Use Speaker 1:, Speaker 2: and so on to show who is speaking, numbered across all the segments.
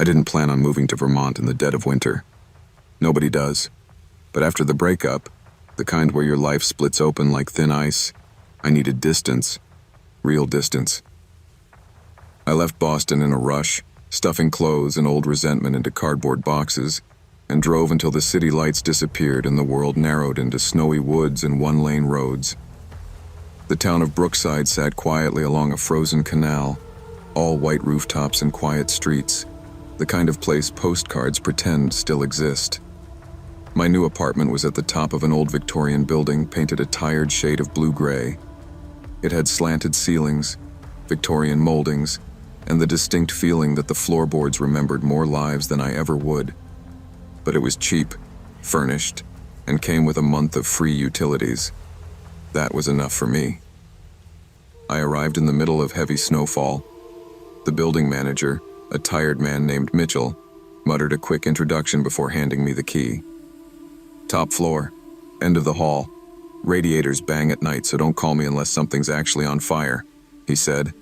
Speaker 1: I didn't plan on moving to Vermont in the dead of winter. Nobody does. But after the breakup, the kind where your life splits open like thin ice, I needed distance. Real distance. I left Boston in a rush, stuffing clothes and old resentment into cardboard boxes, and drove until the city lights disappeared and the world narrowed into snowy woods and one-lane roads. The town of Brookside sat quietly along a frozen canal, all white rooftops and quiet streets, the kind of place postcards pretend still exist. My new apartment was at the top of an old Victorian building painted a tired shade of blue-gray. It had slanted ceilings, Victorian moldings, and the distinct feeling that the floorboards remembered more lives than I ever would. But it was cheap, furnished, and came with a month of free utilities. That was enough for me. I arrived in the middle of heavy snowfall. The building manager, a tired man named Mitchell, muttered a quick introduction before handing me the key. Top floor, end of the hall. Radiators bang at night, so don't call me unless something's actually on fire, he said.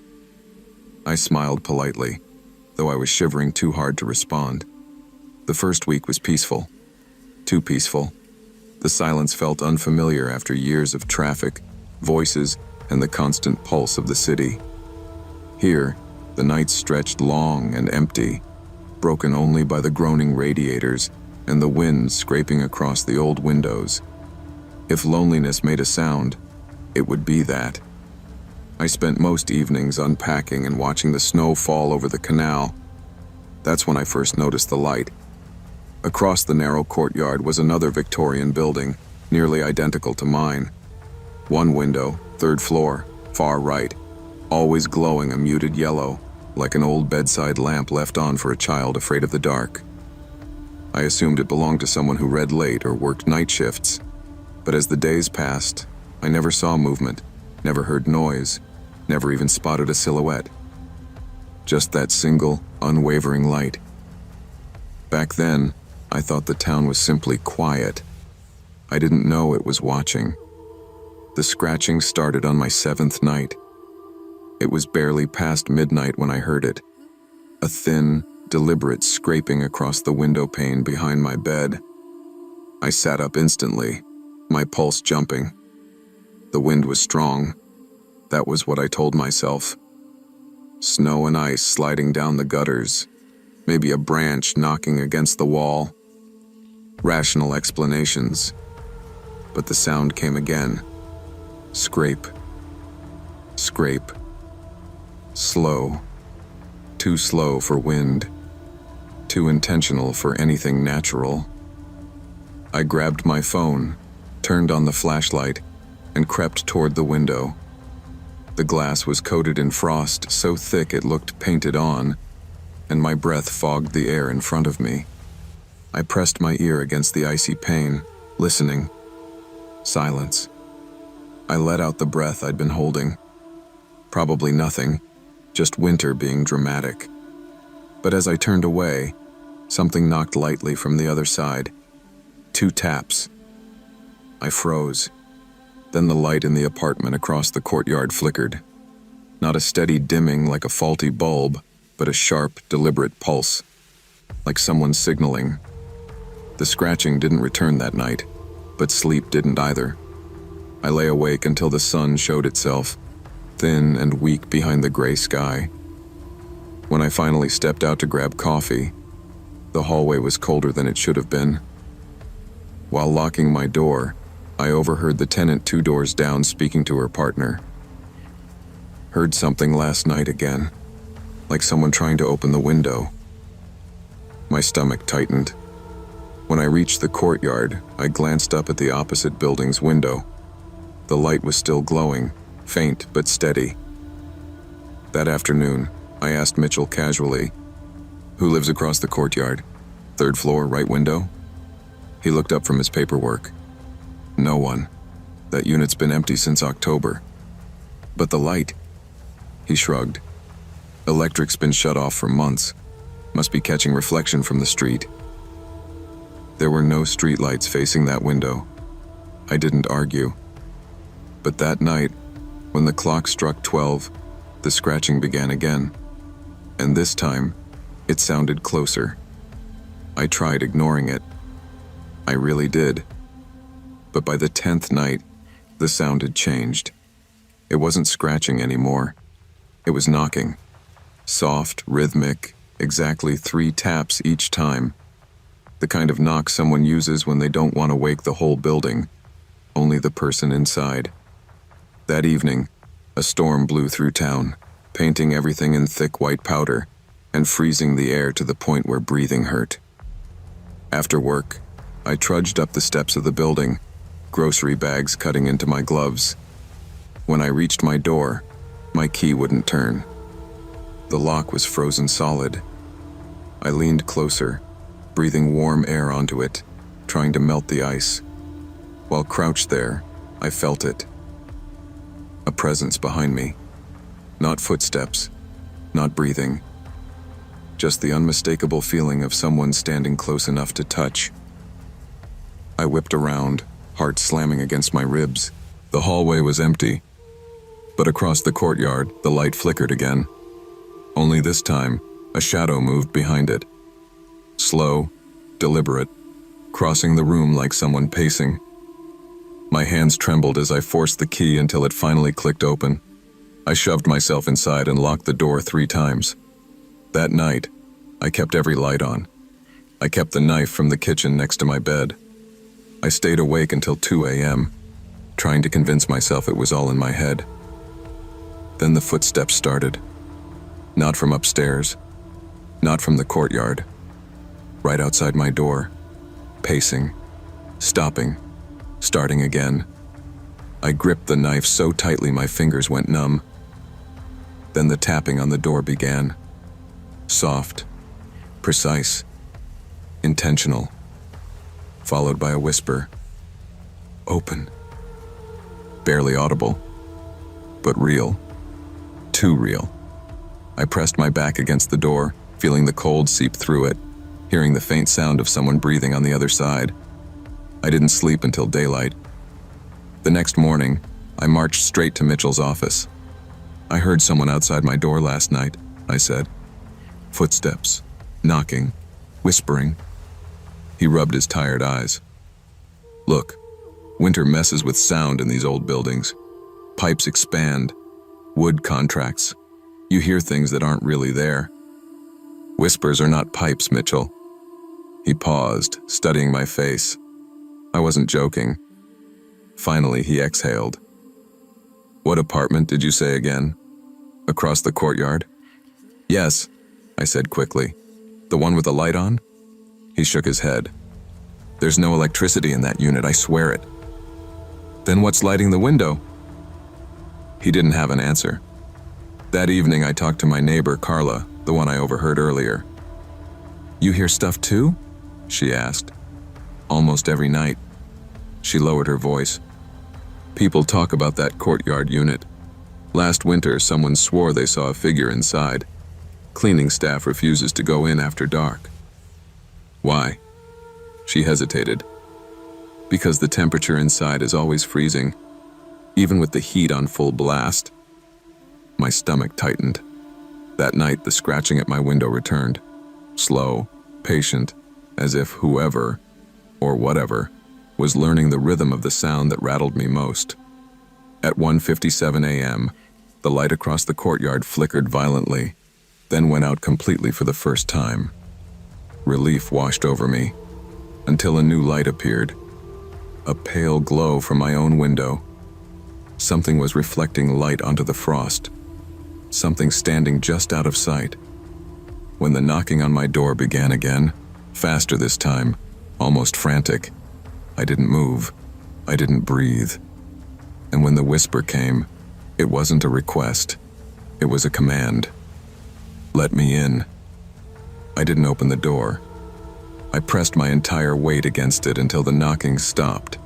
Speaker 1: I smiled politely, though I was shivering too hard to respond. The first week was peaceful. Too peaceful. The silence felt unfamiliar after years of traffic, voices, and the constant pulse of the city. Here, the nights stretched long and empty, broken only by the groaning radiators and the wind scraping across the old windows. If loneliness made a sound, it would be that. I spent most evenings unpacking and watching the snow fall over the canal. That's when I first noticed the light. Across the narrow courtyard was another Victorian building, nearly identical to mine. One window, third floor, far right, always glowing a muted yellow, like an old bedside lamp left on for a child afraid of the dark. I assumed it belonged to someone who read late or worked night shifts, but as the days passed, I never saw movement, never heard noise, never even spotted a silhouette. Just that single, unwavering light. Back then, I thought the town was simply quiet. I didn't know it was watching. The scratching started on my 7th night. It was barely past midnight when I heard it. A thin, deliberate scraping across the window pane behind my bed. I sat up instantly, my pulse jumping. The wind was strong. That was what I told myself. Snow and ice sliding down the gutters, maybe a branch knocking against the wall. Rational explanations. But the sound came again. Scrape. Scrape. Slow. Too slow for wind. Too intentional for anything natural. I grabbed my phone, turned on the flashlight, and crept toward the window. The glass was coated in frost so thick it looked painted on, and my breath fogged the air in front of me. I pressed my ear against the icy pane, listening. Silence. I let out the breath I'd been holding. Probably nothing, just winter being dramatic. But as I turned away, something knocked lightly from the other side. 2 taps. I froze. Then the light in the apartment across the courtyard flickered. Not a steady dimming like a faulty bulb, but a sharp, deliberate pulse, like someone signaling. The scratching didn't return that night, but sleep didn't either. I lay awake until the sun showed itself, thin and weak behind the gray sky. When I finally stepped out to grab coffee, the hallway was colder than it should have been. While locking my door, I overheard the tenant 2 doors down speaking to her partner. Heard something last night again, like someone trying to open the window. My stomach tightened. When I reached the courtyard, I glanced up at the opposite building's window. The light was still glowing, faint but steady. That afternoon, I asked Mitchell casually, "Who lives across the courtyard? 3rd floor, right window?" He looked up from his paperwork. "No one. That unit's been empty since October." "But the light?" He shrugged. "Electric's been shut off for months. Must be catching reflection from the street." There were no streetlights facing that window. I didn't argue. But that night, when the clock struck 12, the scratching began again. And this time, It sounded closer. I tried ignoring it. I really did. But by the 10th night, the sound had changed. It wasn't scratching anymore. It was knocking. Soft, rhythmic, exactly 3 taps each time. The kind of knock someone uses when they don't want to wake the whole building, only the person inside. That evening, a storm blew through town, painting everything in thick white powder and freezing the air to the point where breathing hurt. After work, I trudged up the steps of the building, grocery bags cutting into my gloves. When I reached my door, my key wouldn't turn. The lock was frozen solid. I leaned closer, breathing warm air onto it, trying to melt the ice. While crouched there, I felt it. A presence behind me. Not footsteps, not breathing. Just the unmistakable feeling of someone standing close enough to touch. I whipped around, heart slamming against my ribs. The hallway was empty, but across the courtyard, the light flickered again. Only this time, a shadow moved behind it. Slow, deliberate, crossing the room like someone pacing. My hands trembled as I forced the key until it finally clicked open. I shoved myself inside and locked the door 3 times. That night, I kept every light on. I kept the knife from the kitchen next to my bed. I stayed awake until 2 a.m., trying to convince myself it was all in my head. Then the footsteps started. Not from upstairs, not from the courtyard. Right outside my door, pacing, stopping, starting again. I gripped the knife so tightly my fingers went numb. Then the tapping on the door began. Soft, precise, intentional, followed by a whisper. Open. Barely audible, but real. Too real. I pressed my back against the door, feeling the cold seep through it, hearing the faint sound of someone breathing on the other side. I didn't sleep until daylight. The next morning, I marched straight to Mitchell's office. I heard someone outside my door last night, I said. Footsteps, knocking, whispering. He rubbed his tired eyes. Look, winter messes with sound in these old buildings. Pipes expand, wood contracts. You hear things that aren't really there. Whispers are not pipes, Mitchell. He paused, studying my face. I wasn't joking. Finally, he exhaled. What apartment did you say again? Across the courtyard? Yes, I said quickly. The one with the light on? He shook his head. There's no electricity in that unit, I swear it. Then what's lighting the window? He didn't have an answer. That evening I talked to my neighbor, Carla, the one I overheard earlier. You hear stuff too? She asked. Almost every night. She lowered her voice. People talk about that courtyard unit. Last winter, someone swore they saw a figure inside. Cleaning staff refuses to go in after dark. Why? She hesitated. Because the temperature inside is always freezing, even with the heat on full blast. My stomach tightened. That night, the scratching at my window returned. Slow, patient, as if whoever, or whatever, was learning the rhythm of the sound that rattled me most. At 1:57 a.m., the light across the courtyard flickered violently, then went out completely for the first time. Relief washed over me, until a new light appeared. A pale glow from my own window. Something was reflecting light onto the frost. Something standing just out of sight. When the knocking on my door began again, faster this time, almost frantic, I didn't move. I didn't breathe. And when the whisper came, it wasn't a request. It was a command. Let me in. I didn't open the door. I pressed my entire weight against it until the knocking stopped.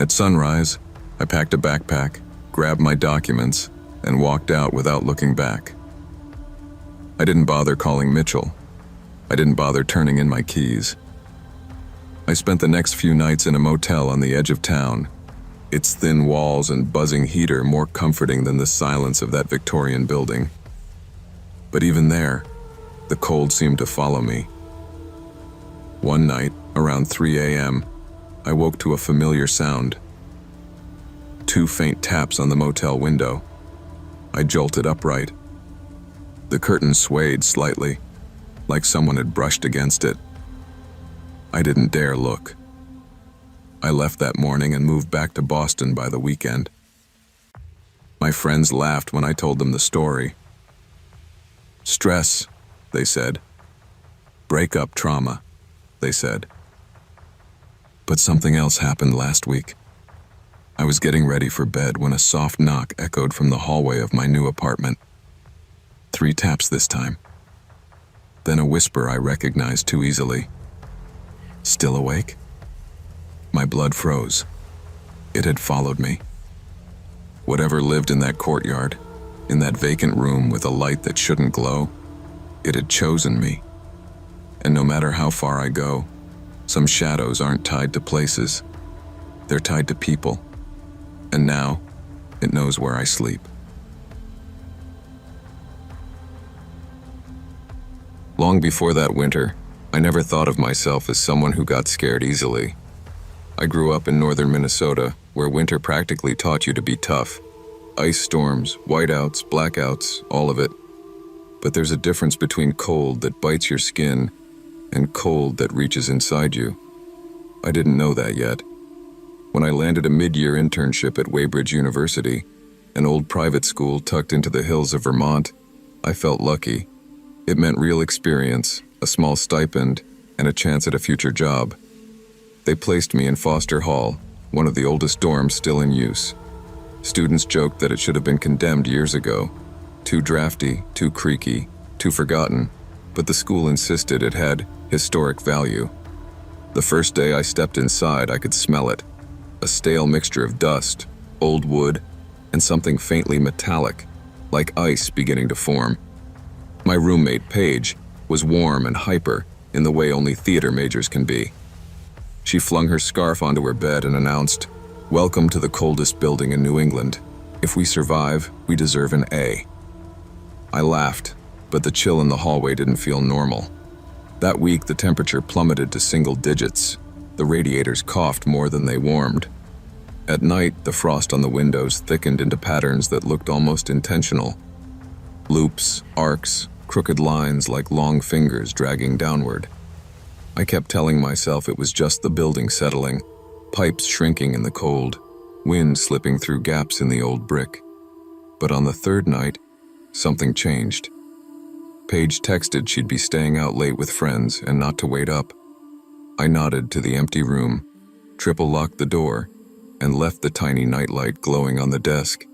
Speaker 1: At sunrise, I packed a backpack, grabbed my documents, and walked out without looking back. I didn't bother calling Mitchell. I didn't bother turning in my keys. I spent the next few nights in a motel on the edge of town, its thin walls and buzzing heater more comforting than the silence of that Victorian building. But even there, The cold seemed to follow me. One night, around 3 a.m., I woke to a familiar sound. 2 faint taps on the motel window. I jolted upright. The curtain swayed slightly, like someone had brushed against it. I didn't dare look. I left that morning and moved back to Boston by the weekend. My friends laughed when I told them the story. Stress, they said. Breakup trauma, they said. But something else happened last week. I was getting ready for bed when a soft knock echoed from the hallway of my new apartment. 3 taps this time. Then a whisper I recognized too easily. Still awake? My blood froze. It had followed me. Whatever lived in that courtyard, in that vacant room with a light that shouldn't glow, it had chosen me. And no matter how far I go, some shadows aren't tied to places. They're tied to people. And now, it knows where I sleep. Long before that winter, I never thought of myself as someone who got scared easily. I grew up in northern Minnesota, where winter practically taught you to be tough. Ice storms, whiteouts, blackouts, all of it. But there's a difference between cold that bites your skin and cold that reaches inside you. I didn't know that yet. When I landed a mid-year internship at Weybridge University, an old private school tucked into the hills of Vermont, I felt lucky. It meant real experience, a small stipend, and a chance at a future job. They placed me in Foster Hall, one of the oldest dorms still in use. Students joked that it should have been condemned years ago. Too drafty, too creaky, too forgotten, but the school insisted it had historic value. The first day I stepped inside, I could smell it. A stale mixture of dust, old wood, and something faintly metallic, like ice beginning to form. My roommate, Paige, was warm and hyper in the way only theater majors can be. She flung her scarf onto her bed and announced, "Welcome to the coldest building in New England. If we survive, we deserve an A." I laughed, but the chill in the hallway didn't feel normal. That week, the temperature plummeted to single digits. The radiators coughed more than they warmed. At night, the frost on the windows thickened into patterns that looked almost intentional. Loops, arcs, crooked lines like long fingers dragging downward. I kept telling myself it was just the building settling, pipes shrinking in the cold, wind slipping through gaps in the old brick. But on the 3rd night, something changed. Paige texted she'd be staying out late with friends and not to wait up. I nodded to the empty room, triple-locked the door, and left the tiny nightlight glowing on the desk.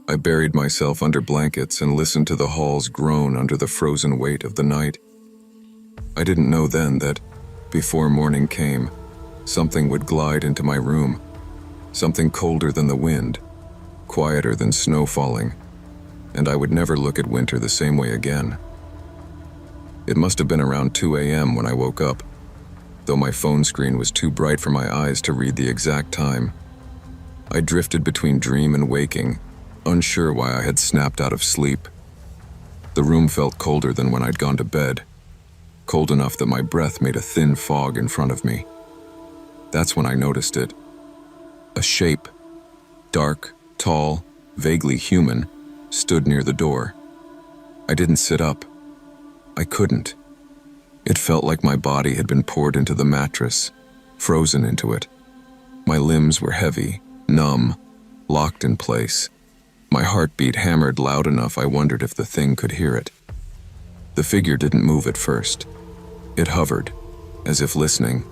Speaker 1: I buried myself under blankets and listened to the halls groan under the frozen weight of the night. I didn't know then that, before morning came, something would glide into my room, something colder than the wind, quieter than snow falling, and I would never look at winter the same way again. It must have been around 2 a.m. when I woke up, though my phone screen was too bright for my eyes to read the exact time. I drifted between dream and waking, unsure why I had snapped out of sleep. The room felt colder than when I'd gone to bed, cold enough that my breath made a thin fog in front of me. That's when I noticed it. A shape, dark, tall, vaguely human, stood near the door. I didn't sit up. I couldn't. It felt like my body had been poured into the mattress, frozen into it. My limbs were heavy, numb, locked in place. My heartbeat hammered loud enough I wondered if the thing could hear it. The figure didn't move at first. It hovered, as if listening.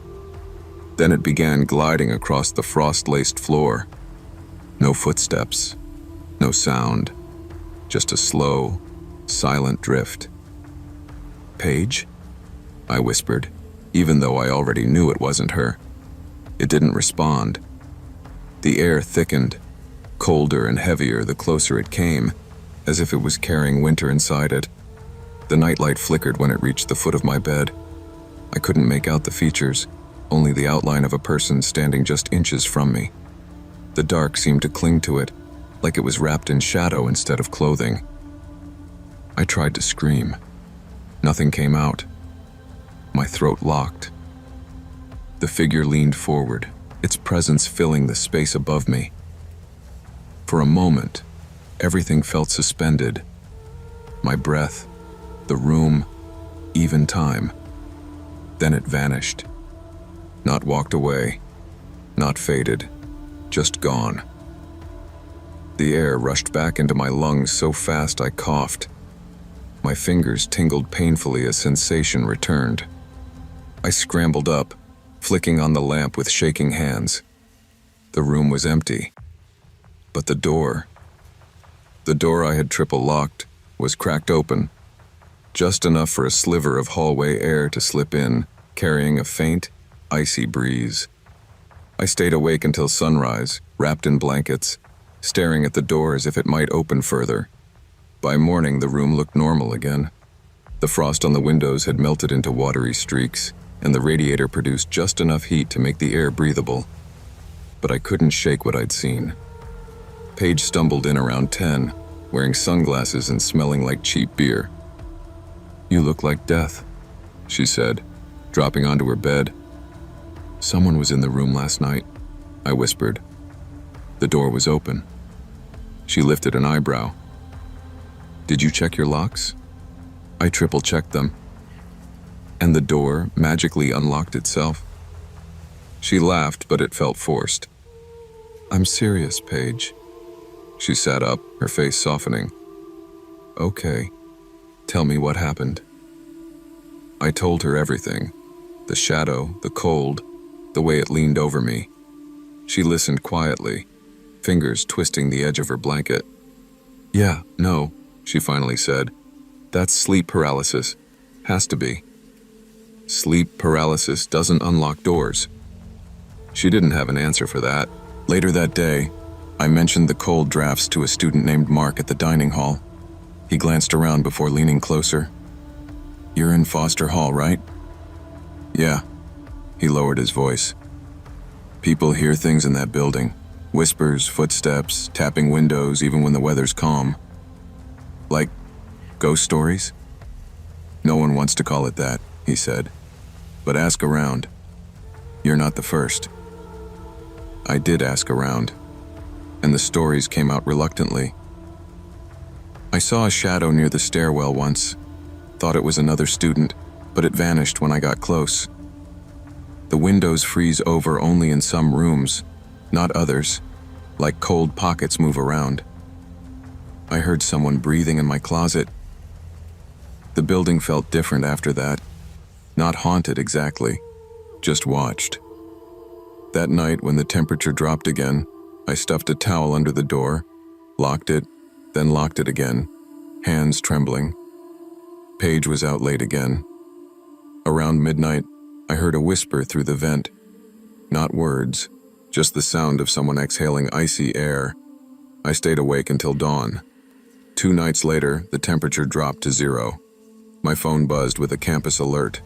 Speaker 1: Then it began gliding across the frost-laced floor. No footsteps, no sound, just a slow, silent drift. "Paige?" I whispered, even though I already knew it wasn't her. It didn't respond. The air thickened, colder and heavier the closer it came, as if it was carrying winter inside it. The nightlight flickered when it reached the foot of my bed. I couldn't make out the features, only the outline of a person standing just inches from me. The dark seemed to cling to it, like it was wrapped in shadow instead of clothing. I tried to scream. Nothing came out. My throat locked. The figure leaned forward, its presence filling the space above me. For a moment, everything felt suspended. My breath, the room, even time. Then it vanished. Not walked away, not faded, just gone. The air rushed back into my lungs so fast I coughed. My fingers tingled painfully as sensation returned. I scrambled up, flicking on the lamp with shaking hands. The room was empty. But the door I had triple locked, was cracked open, just enough for a sliver of hallway air to slip in, carrying a faint, icy breeze. I stayed awake until sunrise, wrapped in blankets, staring at the door as if it might open further. By morning, the room looked normal again. The frost on the windows had melted into watery streaks, and the radiator produced just enough heat to make the air breathable. But I couldn't shake what I'd seen. Paige stumbled in around 10, wearing sunglasses and smelling like cheap beer. "You look like death," she said, dropping onto her bed. "Someone was in the room last night," I whispered. The door was open. She lifted an eyebrow. "Did you check your locks?" I triple-checked them. And the door magically unlocked itself. She laughed, but it felt forced. "I'm serious, Paige." She sat up, her face softening. "Okay, tell me what happened." I told her everything. The shadow, the cold, the way it leaned over me. She listened quietly, fingers twisting the edge of her blanket. "Yeah, no," she finally said. "That's sleep paralysis. Has to be." Sleep paralysis doesn't unlock doors. She didn't have an answer for that. Later that day, I mentioned the cold drafts to a student named Mark at the dining hall. He glanced around before leaning closer. "You're in Foster Hall, right?" "Yeah." He lowered his voice. "People hear things in that building. Whispers, footsteps, tapping windows even when the weather's calm." "Like ghost stories?" "No one wants to call it that," he said. "But ask around. You're not the first." I did ask around, and the stories came out reluctantly. "I saw a shadow near the stairwell once. Thought it was another student, but it vanished when I got close. The windows freeze over only in some rooms, not others, like cold pockets move around. I heard someone breathing in my closet. The building felt different after that. Not haunted exactly, just watched. That night when the temperature dropped again, I stuffed a towel under the door, locked it, then locked it again, hands trembling. Paige was out late again. Around midnight, I heard a whisper through the vent. Not words, just the sound of someone exhaling icy air. I stayed awake until dawn. 2 nights later, the temperature dropped to 0. My phone buzzed with a campus alert.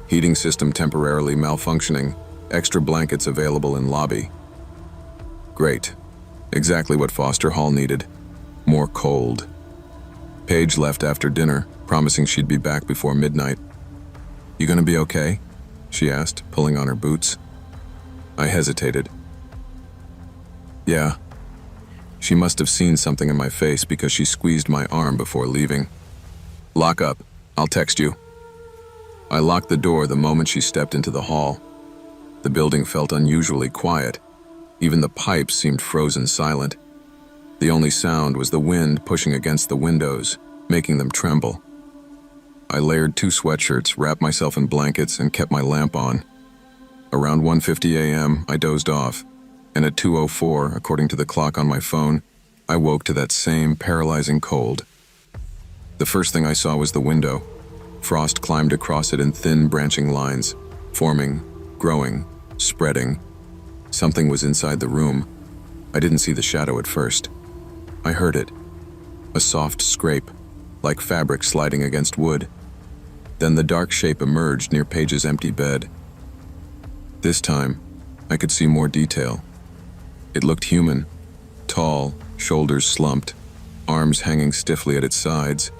Speaker 1: Heating system temporarily malfunctioning, extra blankets available in lobby. Great. Exactly what Foster Hall needed. More cold. Paige left after dinner, promising she'd be back before midnight. "You gonna be okay?" she asked, pulling on her boots. I hesitated. "Yeah." She must have seen something in my face because she squeezed my arm before leaving. "Lock up. I'll text you." I locked the door the moment she stepped into the hall. The building felt unusually quiet. Even the pipes seemed frozen silent. The only sound was the wind pushing against the windows, making them tremble. I layered 2 sweatshirts, wrapped myself in blankets, and kept my lamp on. Around 1:50 a.m., I dozed off, and at 2:04, according to the clock on my phone, I woke to that same paralyzing cold. The first thing I saw was the window. Frost climbed across it in thin, branching lines, forming, growing, spreading. Something was inside the room. I didn't see the shadow at first. I heard it. A soft scrape, like fabric sliding against wood. Then the dark shape emerged near Paige's empty bed. This time, I could see more detail. It looked human, tall, shoulders slumped, arms hanging stiffly at its sides.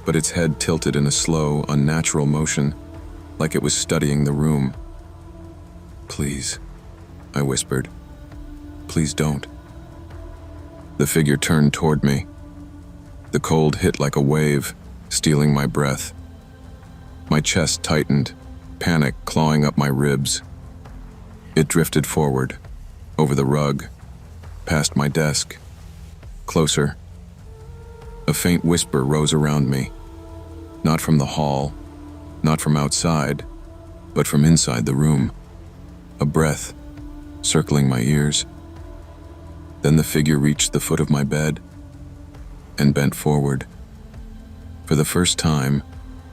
Speaker 1: but its head tilted in a slow, unnatural motion, like it was studying the room. "Please," I whispered. "Please don't." The figure turned toward me. The cold hit like a wave, stealing my breath. My chest tightened, panic clawing up my ribs. It drifted forward, over the rug, past my desk, closer. A faint whisper rose around me, not from the hall, not from outside, but from inside the room. A breath, circling my ears. Then the figure reached the foot of my bed and bent forward. For the first time,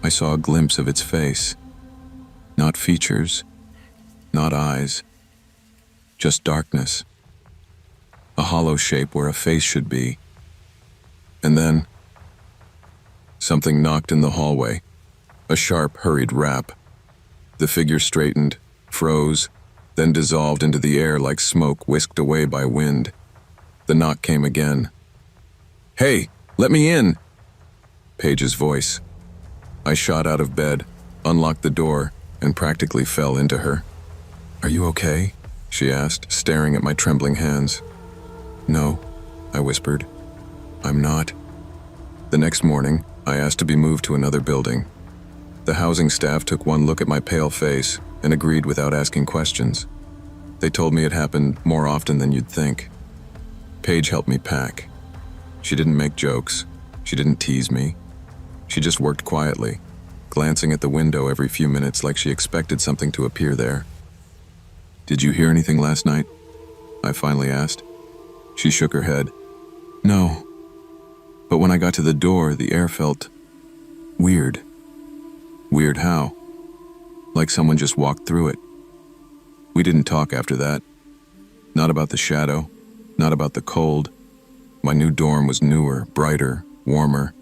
Speaker 1: I saw a glimpse of its face. Not features, not eyes, just darkness. A hollow shape where a face should be. And then, something knocked in the hallway. A sharp, hurried rap. The figure straightened, froze, then dissolved into the air like smoke whisked away by wind. The knock came again. "Hey, let me in!" Paige's voice. I shot out of bed, unlocked the door, and practically fell into her. "Are you okay?" she asked, staring at my trembling hands. "No," I whispered. "I'm not." The next morning, I asked to be moved to another building. The housing staff took one look at my pale face and agreed without asking questions. They told me it happened more often than you'd think. Paige helped me pack. She didn't make jokes. She didn't tease me. She just worked quietly, glancing at the window every few minutes like she expected something to appear there. "Did you hear anything last night?" I finally asked. She shook her head. "No. But when I got to the door, the air felt weird." "Weird how?" "Like someone just walked through it." We didn't talk after that. Not about the shadow, not about the cold. My new dorm was newer, brighter, warmer.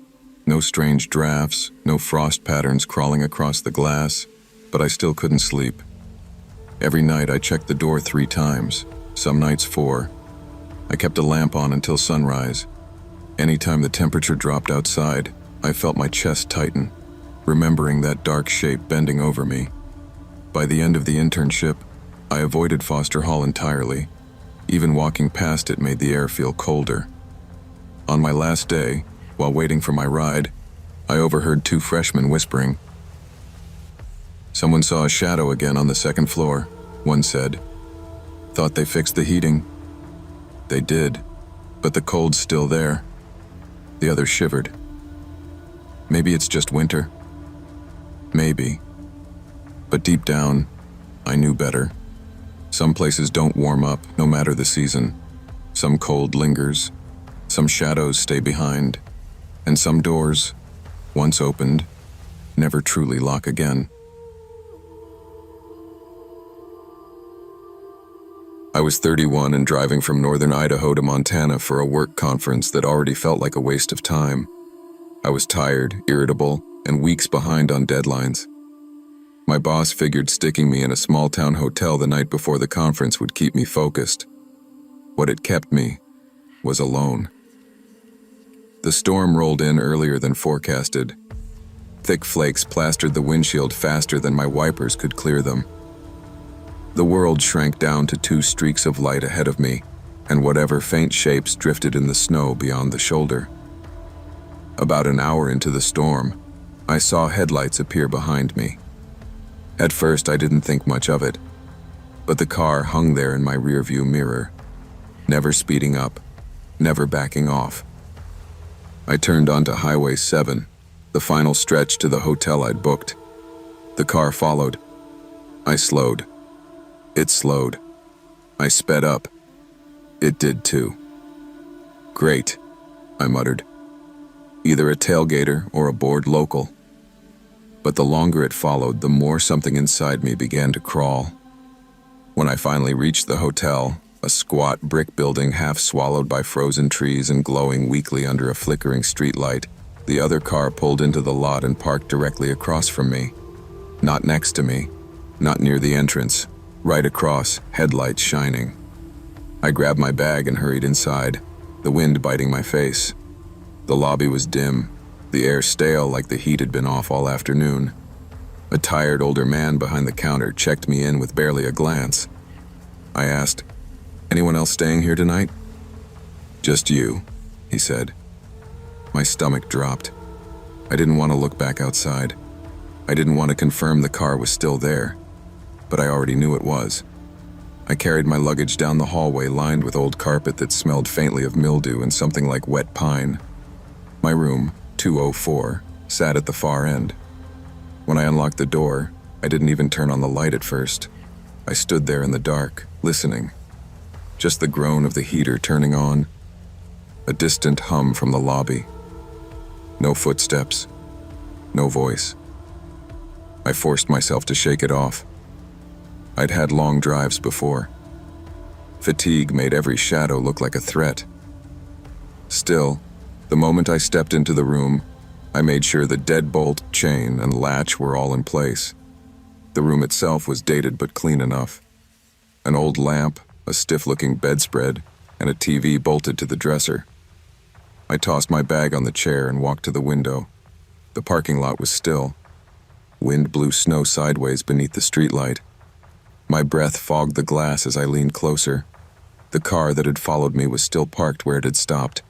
Speaker 1: No strange drafts, no frost patterns crawling across the glass, but I still couldn't sleep. Every night I checked the door 3 times, some nights 4. I kept a lamp on until sunrise. Anytime the temperature dropped outside, I felt my chest tighten, remembering that dark shape bending over me. By the end of the internship, I avoided Foster Hall entirely. Even walking past it made the air feel colder. On my last day, while waiting for my ride, I overheard 2 freshmen whispering. "Someone saw a shadow again on the 2nd floor," one said. "Thought they fixed the heating." They did, but the cold's still there. The other shivered. "Maybe it's just winter." Maybe. But deep down, I knew better. Some places don't warm up, no matter the season. Some cold lingers. Some shadows stay behind. And some doors, once opened, never truly lock again. I was 31 and driving from northern Idaho to Montana for a work conference that already felt like a waste of time. I was tired, irritable, and weeks behind on deadlines. My boss figured sticking me in a small-town hotel the night before the conference would keep me focused. What it kept me was alone. The storm rolled in earlier than forecasted. Thick flakes plastered the windshield faster than my wipers could clear them. The world shrank down to 2 streaks of light ahead of me, and whatever faint shapes drifted in the snow beyond the shoulder. About an hour into the storm, I saw headlights appear behind me. At first, I didn't think much of it, but the car hung there in my rearview mirror, never speeding up, never backing off. I turned onto Highway 7, the final stretch to the hotel I'd booked. The car followed. I slowed. It slowed. I sped up. It did too. "Great," I muttered. Either a tailgater or a bored local. But the longer it followed, the more something inside me began to crawl. When I finally reached the hotel, a squat brick building half swallowed by frozen trees and glowing weakly under a flickering streetlight, the other car pulled into the lot and parked directly across from me. Not next to me, not near the entrance, right across, headlights shining. I grabbed my bag and hurried inside, the wind biting my face. The lobby was dim, the air stale like the heat had been off all afternoon. A tired older man behind the counter checked me in with barely a glance. I asked, "Anyone else staying here tonight?" "Just you," he said. My stomach dropped. I didn't want to look back outside. I didn't want to confirm the car was still there, but I already knew it was. I carried my luggage down the hallway lined with old carpet that smelled faintly of mildew and something like wet pine. My room, 204, sat at the far end. When I unlocked the door, I didn't even turn on the light at first. I stood there in the dark, listening. Just the groan of the heater turning on, a distant hum from the lobby. No footsteps, no voice. I forced myself to shake it off. I'd had long drives before. Fatigue made every shadow look like a threat. Still, the moment I stepped into the room, I made sure the deadbolt, chain, and latch were all in place. The room itself was dated but clean enough. An old lamp, a stiff-looking bedspread, and a TV bolted to the dresser. I tossed my bag on the chair and walked to the window. The parking lot was still. Wind blew snow sideways beneath the streetlight. My breath fogged the glass as I leaned closer. The car that had followed me was still parked where it had stopped.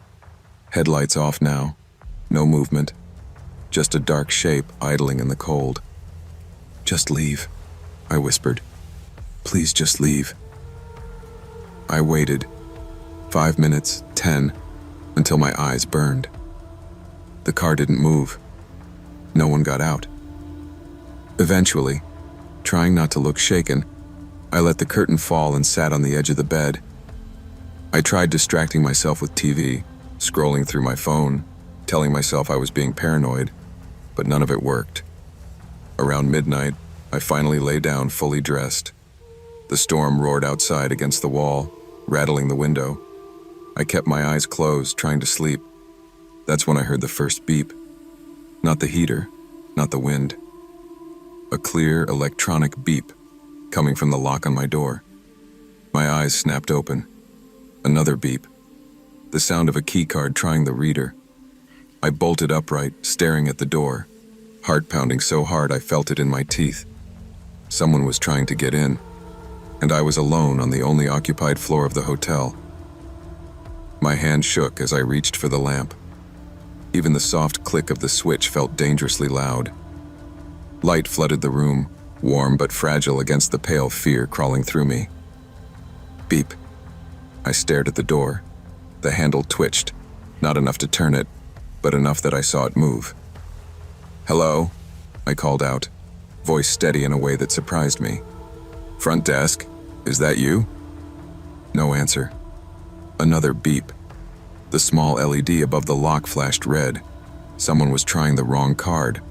Speaker 1: Headlights off now. No movement. Just a dark shape idling in the cold. "Just leave," I whispered. "Please just leave." I waited. 5 minutes, 10, until my eyes burned. The car didn't move. No one got out. Eventually, trying not to look shaken, I let the curtain fall and sat on the edge of the bed. I tried distracting myself with TV, scrolling through my phone, telling myself I was being paranoid, but none of it worked. Around midnight, I finally lay down fully dressed. The storm roared outside against the wall, rattling the window. I kept my eyes closed, trying to sleep. That's when I heard the first beep. Not the heater, not the wind. A clear electronic beep coming from the lock on my door. My eyes snapped open. Another beep. The sound of a keycard trying the reader. I bolted upright, staring at the door, heart pounding so hard I felt it in my teeth. Someone was trying to get in, and I was alone on the only occupied floor of the hotel. My hand shook as I reached for the lamp. Even the soft click of the switch felt dangerously loud. Light flooded the room, warm but fragile against the pale fear crawling through me. Beep. I stared at the door. The handle twitched, not enough to turn it, but enough that I saw it move. "Hello?" I called out, voice steady in a way that surprised me. "Front desk, is that you?" No answer. Another beep. The small LED above the lock flashed red. Someone was trying the wrong card,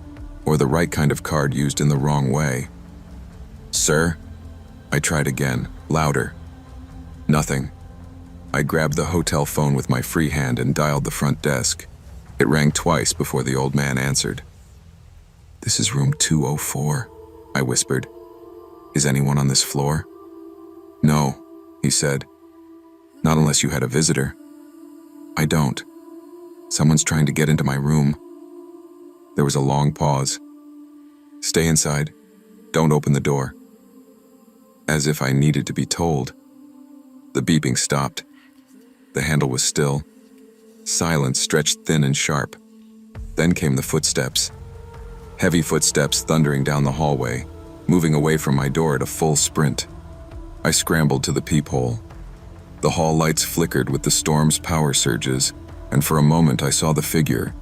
Speaker 1: or the right kind of card used in the wrong way. "Sir?" I tried again, louder. Nothing. I grabbed the hotel phone with my free hand and dialed the front desk. It rang twice before the old man answered. "This is room 204, I whispered. "Is anyone on this floor?" "No," he said. "Not unless you had a visitor." "I don't. Someone's trying to get into my room." There was a long pause. "Stay inside. Don't open the door." As if I needed to be told. The beeping stopped. The handle was still. Silence stretched thin and sharp. Then came the footsteps. Heavy footsteps thundering down the hallway, moving away from my door at a full sprint. I scrambled to the peephole. The hall lights flickered with the storm's power surges, and for a moment I saw the figure,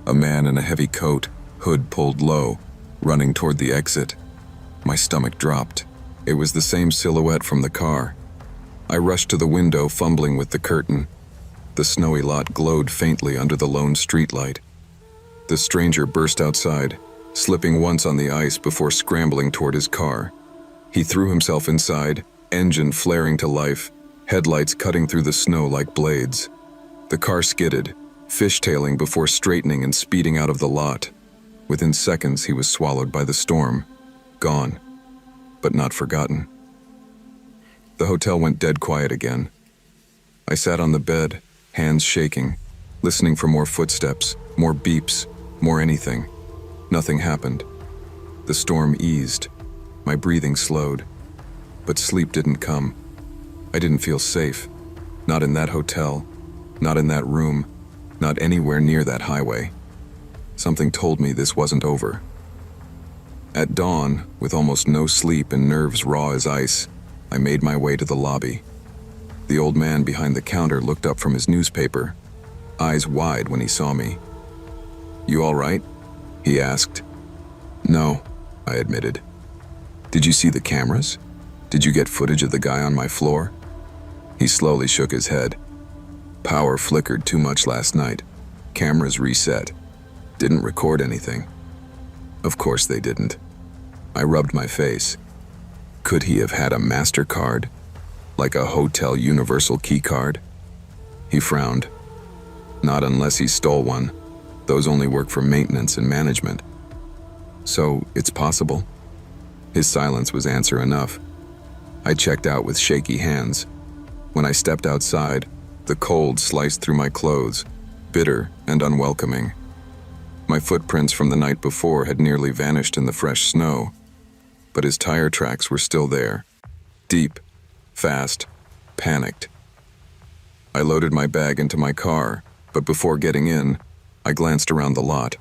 Speaker 1: a man in a heavy coat, hood pulled low, running toward the exit. My stomach dropped. It was the same silhouette from the car. I rushed to the window, fumbling with the curtain. The snowy lot glowed faintly under the lone streetlight. The stranger burst outside, slipping once on the ice before scrambling toward his car. He threw himself inside, engine flaring to life, headlights cutting through the snow like blades. The car skidded, fishtailing before straightening and speeding out of the lot. Within seconds, he was swallowed by the storm. Gone, but not forgotten. The hotel went dead quiet again. I sat on the bed, hands shaking, listening for more footsteps, more beeps, More anything. Nothing happened. The storm eased. My breathing slowed. But sleep didn't come. I didn't feel safe. Not in that hotel. Not in that room. Not anywhere near that highway. Something told me this wasn't over. At dawn, with almost no sleep and nerves raw as ice, I made my way to the lobby. The old man behind the counter looked up from his newspaper, eyes wide when he saw me. "You all right?" he asked. "No," I admitted. "Did you see the cameras? Did you get footage of the guy on my floor?" He slowly shook his head. "Power flickered too much last night. Cameras reset. Didn't record anything." Of course they didn't. I rubbed my face. Could he have had a MasterCard? Like a hotel universal key card? He frowned. "Not unless he stole one. Those only work for maintenance and management." "So, it's possible?" His silence was answer enough. I checked out with shaky hands. When I stepped outside, the cold sliced through my clothes, bitter and unwelcoming. My footprints from the night before had nearly vanished in the fresh snow, but his tire tracks were still there. Deep, fast, panicked. I loaded my bag into my car, but before getting in, I glanced around the lot.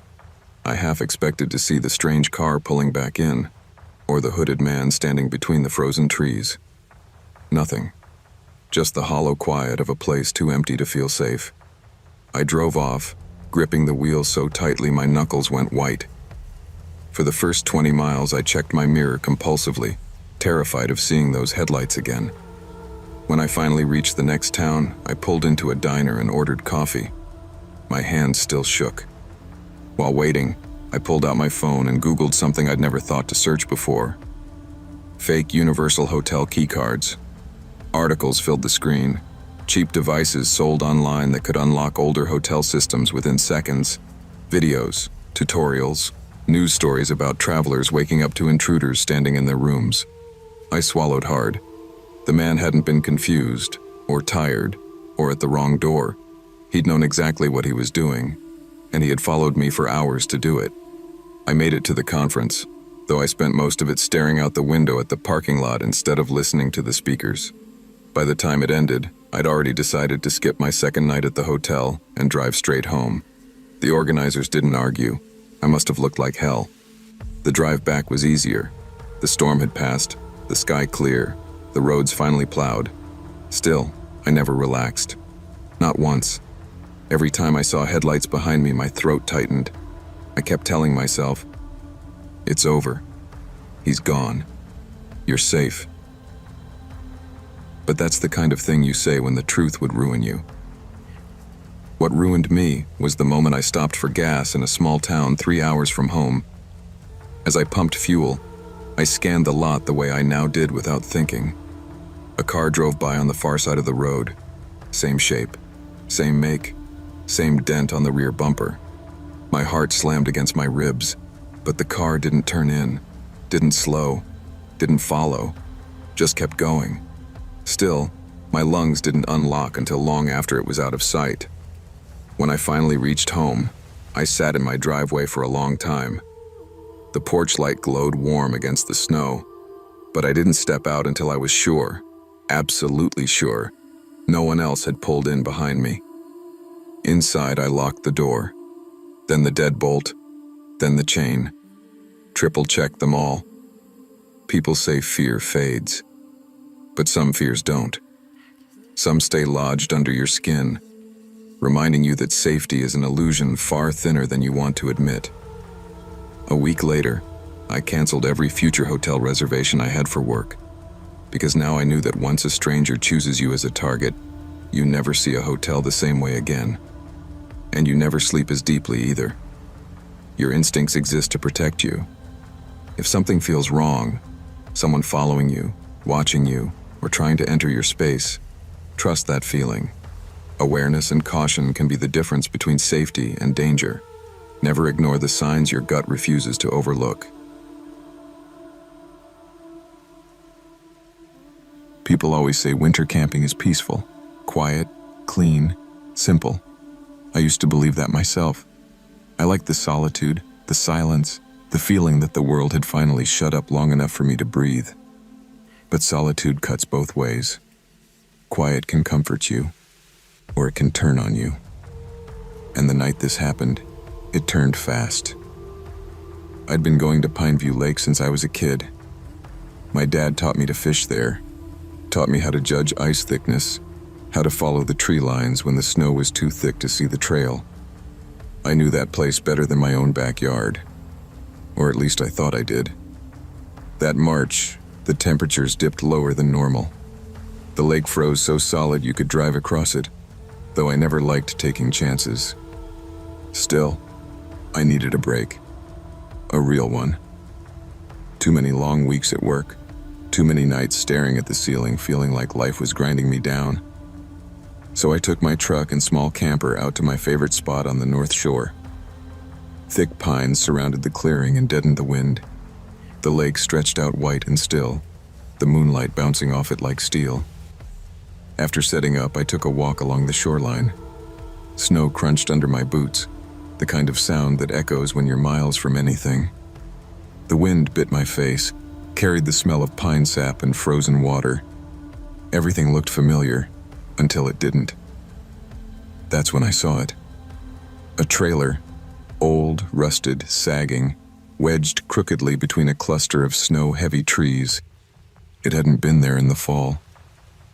Speaker 1: I half expected to see the strange car pulling back in, or the hooded man standing between the frozen trees. Nothing. Just the hollow quiet of a place too empty to feel safe. I drove off, gripping the wheel so tightly my knuckles went white. For the first 20 miles, I checked my mirror compulsively, terrified of seeing those headlights again. When I finally reached the next town, I pulled into a diner and ordered coffee. My hands still shook. While waiting, I pulled out my phone and Googled something I'd never thought to search before. Fake universal hotel keycards. Articles filled the screen. Cheap devices sold online that could unlock older hotel systems within seconds. Videos, tutorials, news stories about travelers waking up to intruders standing in their rooms. I swallowed hard. The man hadn't been confused, or tired, or at the wrong door. He'd known exactly what he was doing, and he had followed me for hours to do it. I made it to the conference, though I spent most of it staring out the window at the parking lot instead of listening to the speakers. By the time it ended, I'd already decided to skip my second night at the hotel and drive straight home. The organizers didn't argue. I must have looked like hell. The drive back was easier. The storm had passed, the sky clear, the roads finally plowed. Still, I never relaxed. Not once. Every time I saw headlights behind me, my throat tightened. I kept telling myself, "It's over. He's gone. You're safe." But that's the kind of thing you say when the truth would ruin you. What ruined me was the moment I stopped for gas in a small town 3 hours from home. As I pumped fuel, I scanned the lot the way I now did without thinking. A car drove by on the far side of the road. Same shape, same make, same dent on the rear bumper. My heart slammed against my ribs, but the car didn't turn in, didn't slow, didn't follow, just kept going. Still, my lungs didn't unlock until long after it was out of sight. When I finally reached home, I sat in my driveway for a long time. The porch light glowed warm against the snow, but I didn't step out until I was sure, absolutely sure, no one else had pulled in behind me. Inside, I locked the door, then the deadbolt, then the chain. Triple-checked them all. People say fear fades, but some fears don't. Some stay lodged under your skin, reminding you that safety is an illusion far thinner than you want to admit. A week later, I canceled every future hotel reservation I had for work, because now I knew that once a stranger chooses you as a target, you never see a hotel the same way again. And you never sleep as deeply either. Your instincts exist to protect you. If something feels wrong, someone following you, watching you, or trying to enter your space, trust that feeling. Awareness and caution can be the difference between safety and danger. Never ignore the signs your gut refuses to overlook. People always say winter camping is peaceful, quiet, clean, simple. I used to believe that myself. I liked the solitude, the silence, the feeling that the world had finally shut up long enough for me to breathe. But solitude cuts both ways. Quiet can comfort you, or it can turn on you. And the night this happened, it turned fast. I'd been going to Pineview Lake since I was a kid. My dad taught me to fish there, taught me how to judge ice thickness, how to follow the tree lines when the snow was too thick to see the trail. I knew that place better than my own backyard, or at least I thought I did. That March, the temperatures dipped lower than normal. The lake froze so solid you could drive across it, though I never liked taking chances. Still, I needed a break. A real one. Too many long weeks at work, too many nights staring at the ceiling feeling like life was grinding me down. So I took my truck and small camper out to my favorite spot on the North Shore. Thick pines surrounded the clearing and deadened the wind. The lake stretched out white and still, the moonlight bouncing off it like steel. After setting up, I took a walk along the shoreline. Snow crunched under my boots, the kind of sound that echoes when you're miles from anything. The wind bit my face, carried the smell of pine sap and frozen water. Everything looked familiar, until it didn't. That's when I saw it. A trailer, old, rusted, sagging, wedged crookedly between a cluster of snow-heavy trees. It hadn't been there in the fall.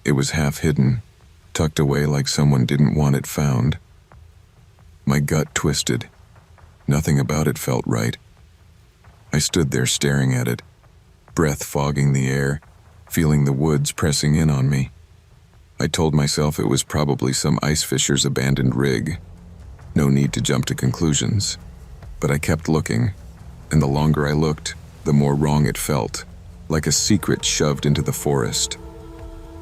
Speaker 1: It was half hidden, tucked away like someone didn't want it found. My gut twisted. Nothing about it felt right. I stood there staring at it, breath fogging the air, feeling the woods pressing in on me. I told myself it was probably some ice fisher's abandoned rig. No need to jump to conclusions. But I kept looking, and the longer I looked, the more wrong it felt, like a secret shoved into the forest.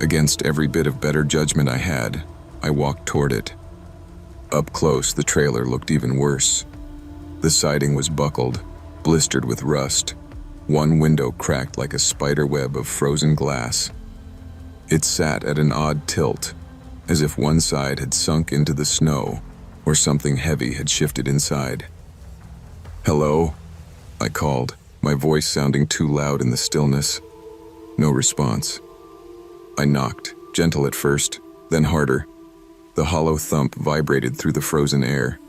Speaker 1: Against every bit of better judgment I had, I walked toward it. Up close, the trailer looked even worse. The siding was buckled, blistered with rust. One window cracked like a spider web of frozen glass. It sat at an odd tilt, as if one side had sunk into the snow, or something heavy had shifted inside. "Hello?" I called, my voice sounding too loud in the stillness. No response. I knocked, gentle at first, then harder. The hollow thump vibrated through the frozen air.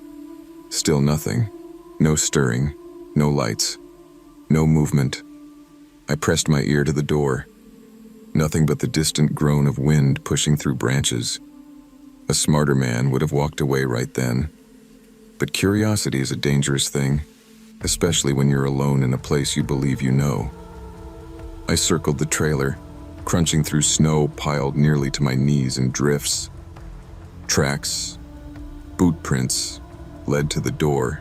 Speaker 1: Still nothing. No stirring, no lights, no movement. I pressed my ear to the door. Nothing but the distant groan of wind pushing through branches. A smarter man would have walked away right then. But curiosity is a dangerous thing, especially when you're alone in a place you believe you know. I circled the trailer, crunching through snow piled nearly to my knees in drifts. Tracks, boot prints, led to the door,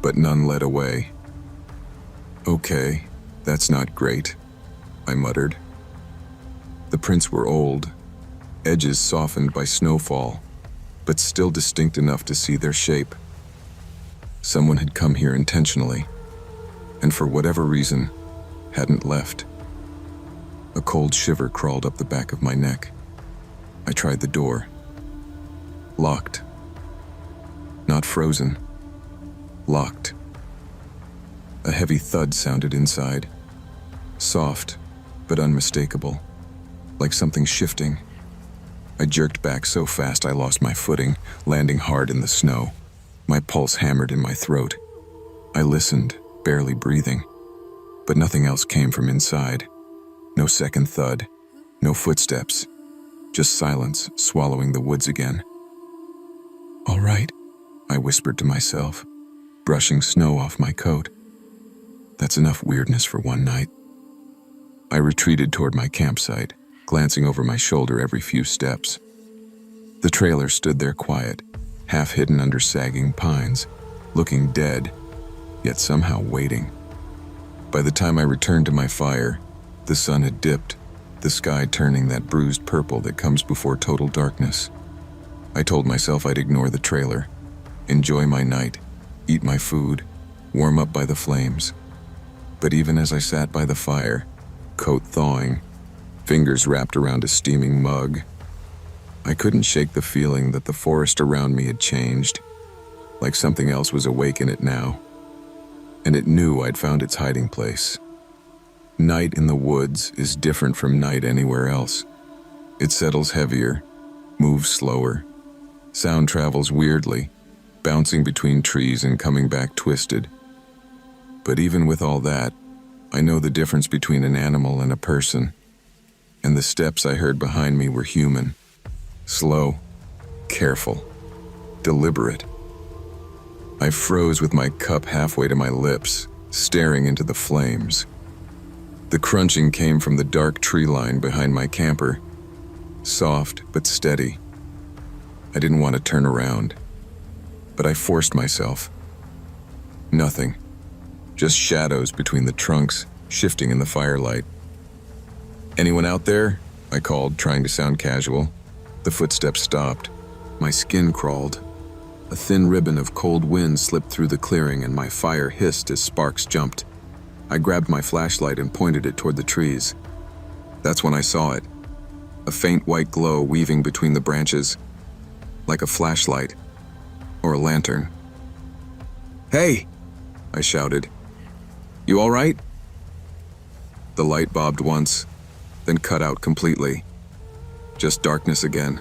Speaker 1: but none led away. "Okay, that's not great," I muttered. The prints were old, edges softened by snowfall, but still distinct enough to see their shape. Someone had come here intentionally, and for whatever reason, hadn't left. A cold shiver crawled up the back of my neck. I tried the door. Locked. Not frozen. Locked. A heavy thud sounded inside. Soft, but unmistakable. Like something shifting. I jerked back so fast I lost my footing, landing hard in the snow. My pulse hammered in my throat. I listened, barely breathing. But nothing else came from inside. No second thud. No footsteps. Just silence swallowing the woods again. "All right," I whispered to myself, brushing snow off my coat. That's enough weirdness for one night. I retreated toward my campsite, glancing over my shoulder every few steps. The trailer stood there quiet, half hidden under sagging pines, looking dead, yet somehow waiting. By the time I returned to my fire, the sun had dipped, the sky turning that bruised purple that comes before total darkness. I told myself I'd ignore the trailer, enjoy my night, eat my food, warm up by the flames. But even as I sat by the fire, coat thawing, fingers wrapped around a steaming mug, I couldn't shake the feeling that the forest around me had changed. like something else was awake in it now, and it knew I'd found its hiding place. Night in the woods is different from night anywhere else. It settles heavier, moves slower. Sound travels weirdly, bouncing between trees and coming back twisted. But even with all that, I know the difference between an animal and a person. And the steps I heard behind me were human. Slow, careful, deliberate. I froze with my cup halfway to my lips, staring into the flames. The crunching came from the dark tree line behind my camper, soft but steady. I didn't want to turn around, but I forced myself. Nothing, just shadows between the trunks, shifting in the firelight. "Anyone out there?" I called, trying to sound casual. The footsteps stopped. My skin crawled. A thin ribbon of cold wind slipped through the clearing and my fire hissed as sparks jumped. I grabbed my flashlight and pointed it toward the trees. That's when I saw it. A faint white glow weaving between the branches, like a flashlight or a lantern. "Hey!" I shouted. "You all right?" The light bobbed once, then cut out completely. Just darkness again.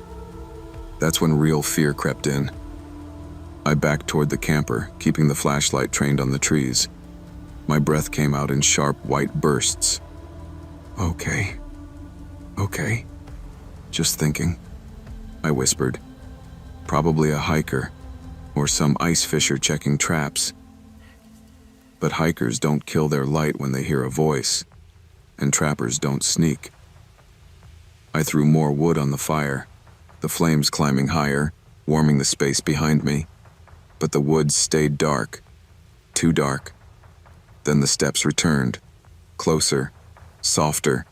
Speaker 1: That's when real fear crept in. I backed toward the camper, keeping the flashlight trained on the trees. My breath came out in sharp white bursts. Okay. Just thinking," I whispered. "Probably a hiker, or some ice fisher checking traps. But hikers don't kill their light when they hear a voice, and trappers don't sneak." I threw more wood on the fire, the flames climbing higher, warming the space behind me. But the woods stayed dark, too dark. Then the steps returned, closer, softer.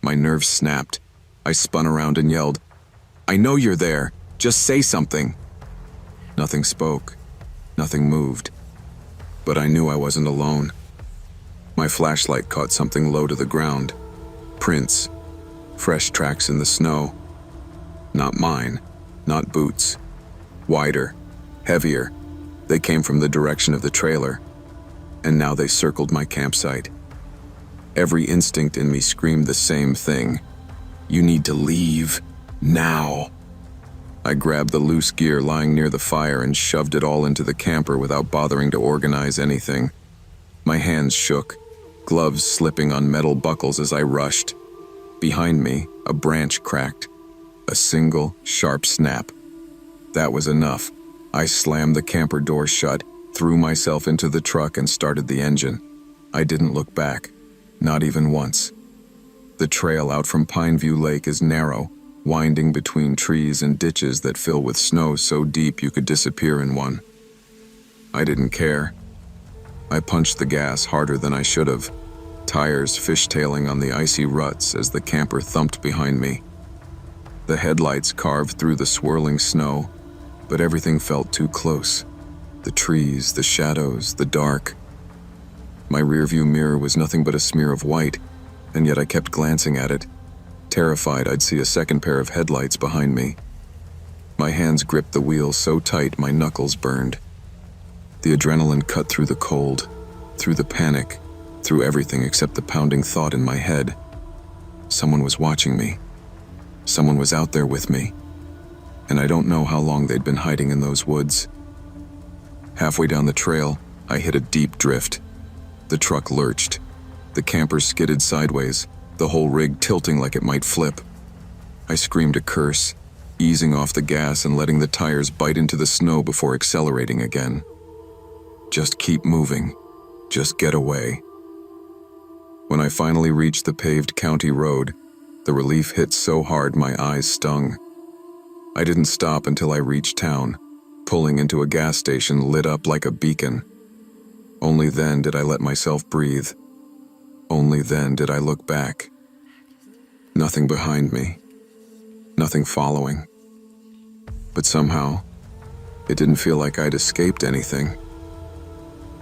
Speaker 1: My nerves snapped. I spun around and yelled, "I know you're there! Just say something!" Nothing spoke, nothing moved. But I knew I wasn't alone. My flashlight caught something low to the ground. Prints, fresh tracks in the snow. Not mine, not boots. Wider, heavier. They came from the direction of the trailer. And now they circled my campsite. Every instinct in me screamed the same thing. "You need to leave, now." I grabbed the loose gear lying near the fire and shoved it all into the camper without bothering to organize anything. My hands shook, gloves slipping on metal buckles as I rushed. Behind me, a branch cracked. A single, sharp snap. That was enough. I slammed the camper door shut, threw myself into the truck and started the engine. I didn't look back, not even once. The trail out from Pineview Lake is narrow, winding between trees and ditches that fill with snow so deep you could disappear in one. I didn't care. I punched the gas harder than I should have, tires fishtailing on the icy ruts as the camper thumped behind me. The headlights carved through the swirling snow, but everything felt too close. The trees, the shadows, the dark. My rearview mirror was nothing but a smear of white, and yet I kept glancing at it, terrified I'd see a second pair of headlights behind me. My hands gripped the wheel so tight my knuckles burned. The adrenaline cut through the cold, through the panic, through everything except the pounding thought in my head. Someone was watching me. Someone was out there with me. And I don't know how long they'd been hiding in those woods. Halfway down the trail, I hit a deep drift. The truck lurched. The camper skidded sideways, the whole rig tilting like it might flip. I screamed a curse, easing off the gas and letting the tires bite into the snow before accelerating again. Just keep moving. Just get away. When I finally reached the paved county road, the relief hit so hard my eyes stung. I didn't stop until I reached town, pulling into a gas station lit up like a beacon. Only then did I let myself breathe. Only then did I look back. Nothing behind me. Nothing following. But somehow, it didn't feel like I'd escaped anything.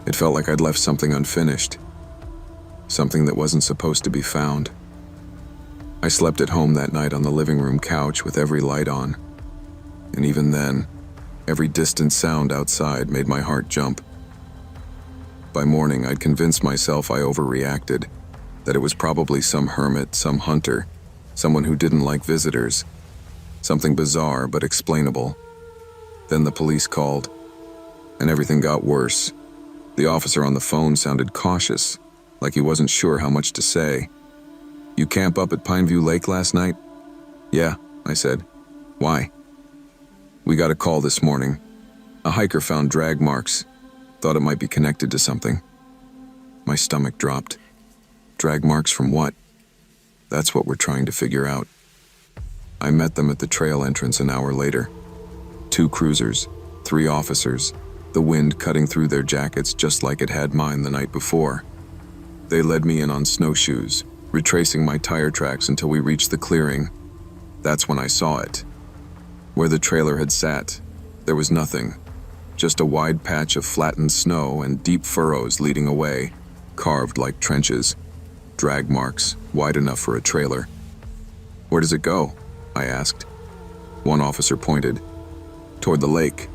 Speaker 1: It felt like I'd left something unfinished. Something that wasn't supposed to be found. I slept at home that night on the living room couch with every light on. And even then, Every distant sound outside made my heart jump. By morning, I'd convinced myself I overreacted, that it was probably some hermit, some hunter, someone who didn't like visitors, something bizarre but explainable. Then the police called, and everything got worse. The officer on the phone sounded cautious, like he wasn't sure how much to say. "You camp up at Pineview Lake last night?" "Yeah," I said. "Why?" "We got a call this morning. A hiker found drag marks. Thought it might be connected to something." My stomach dropped. Drag marks from what? That's what we're trying to figure out. I met them at the trail entrance an hour later. 2 cruisers, 3 officers, the wind cutting through their jackets just like it had mine the night before. They led me in on snowshoes, retracing my tire tracks until we reached the clearing. That's when I saw it. Where the trailer had sat, there was nothing, just a wide patch of flattened snow and deep furrows leading away, carved like trenches, drag marks wide enough for a trailer. "Where does it go?" I asked. One officer pointed, "Toward the lake."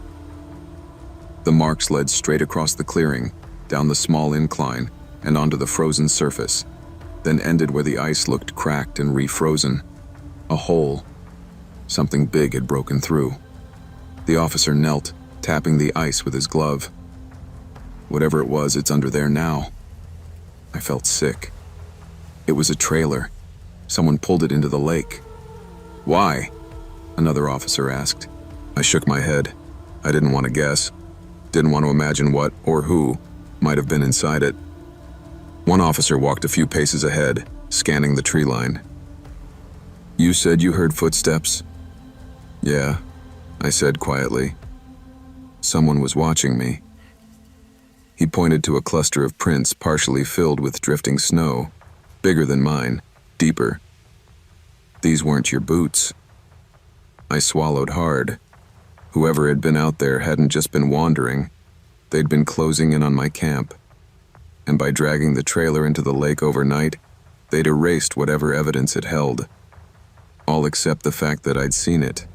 Speaker 1: The marks led straight across the clearing, down the small incline, and onto the frozen surface, then ended where the ice looked cracked and refrozen. A hole. Something big had broken through. The officer knelt, tapping the ice with his glove. "Whatever it was, it's under there now." I felt sick. It was a trailer. Someone pulled it into the lake. "Why?" another officer asked. I shook my head. I didn't want to guess. Didn't want to imagine what, or who, might have been inside it. One officer walked a few paces ahead, scanning the tree line. "You said you heard footsteps?" "Yeah," I said quietly. Someone was watching me. He pointed to a cluster of prints partially filled with drifting snow, bigger than mine, deeper. "These weren't your boots." I swallowed hard. Whoever had been out there hadn't just been wandering. They'd been closing in on my camp. And by dragging the trailer into the lake overnight, they'd erased whatever evidence it held. All except the fact that I'd seen it.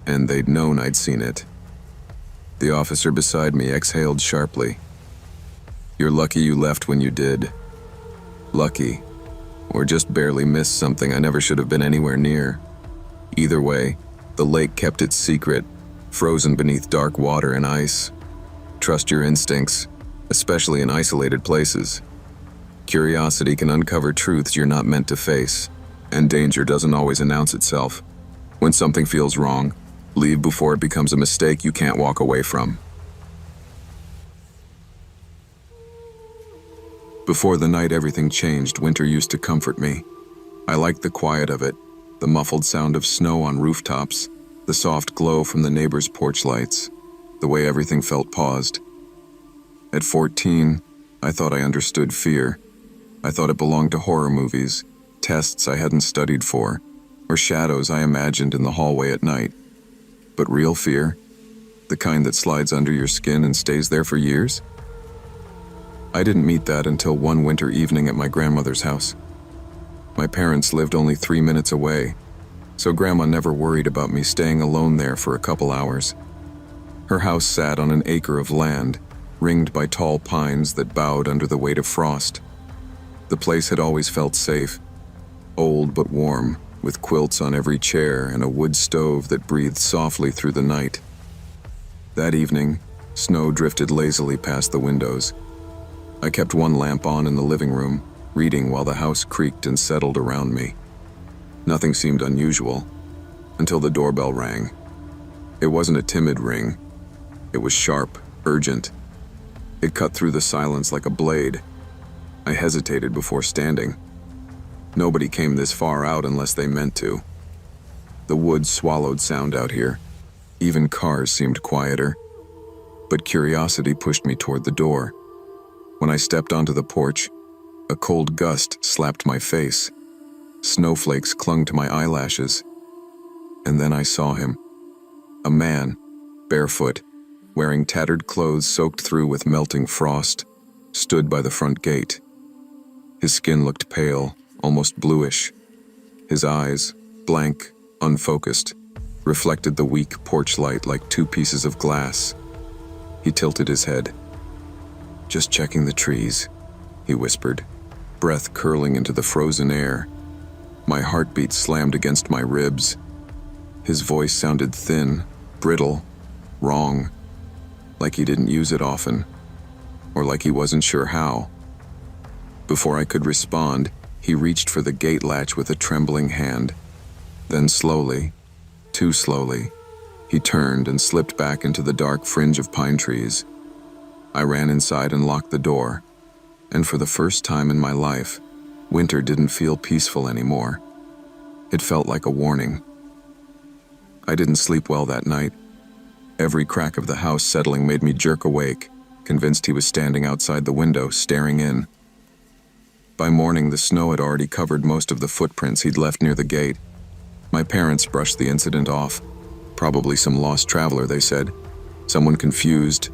Speaker 1: And they'd known I'd seen it. The officer beside me exhaled sharply. "You're lucky you left when you did." Lucky. Or just barely missed something I never should have been anywhere near. Either way, the lake kept its secret, frozen beneath dark water and ice. Trust your instincts, especially in isolated places. Curiosity can uncover truths you're not meant to face, and danger doesn't always announce itself. When something feels wrong, leave before it becomes a mistake you can't walk away from. Before the night everything changed, winter used to comfort me. I liked the quiet of it, the muffled sound of snow on rooftops, the soft glow from the neighbors' porch lights, the way everything felt paused. At 14, I thought I understood fear. I thought it belonged to horror movies, tests I hadn't studied for, or shadows I imagined in the hallway at night. But real fear? The kind that slides under your skin and stays there for years? I didn't meet that until one winter evening at my grandmother's house. My parents lived only 3 minutes away, so Grandma never worried about me staying alone there for a couple hours. Her house sat on an acre of land, ringed by tall pines that bowed under the weight of frost. The place had always felt safe, old but warm, with quilts on every chair and a wood stove that breathed softly through the night. That evening, snow drifted lazily past the windows. I kept one lamp on in the living room, reading while the house creaked and settled around me. Nothing seemed unusual, until the doorbell rang. It wasn't a timid ring. It was sharp, urgent. It cut through the silence like a blade. I hesitated before standing. Nobody came this far out unless they meant to. The woods swallowed sound out here. Even cars seemed quieter. But curiosity pushed me toward the door. When I stepped onto the porch, a cold gust slapped my face. Snowflakes clung to my eyelashes. And then I saw him. A man, barefoot, wearing tattered clothes soaked through with melting frost, stood by the front gate. His skin looked pale, almost bluish. His eyes, blank, unfocused, reflected the weak porch light like two pieces of glass. He tilted his head. "Just checking the trees," he whispered, breath curling into the frozen air. My heartbeat slammed against my ribs. His voice sounded thin, brittle, wrong, like he didn't use it often, or like he wasn't sure how. Before I could respond, he reached for the gate latch with a trembling hand. Then slowly, too slowly, he turned and slipped back into the dark fringe of pine trees. I ran inside and locked the door, and for the first time in my life, winter didn't feel peaceful anymore. It felt like a warning. I didn't sleep well that night. Every crack of the house settling made me jerk awake, convinced he was standing outside the window, staring in. By morning, the snow had already covered most of the footprints he'd left near the gate. My parents brushed the incident off. Probably some lost traveler, they said. Someone confused,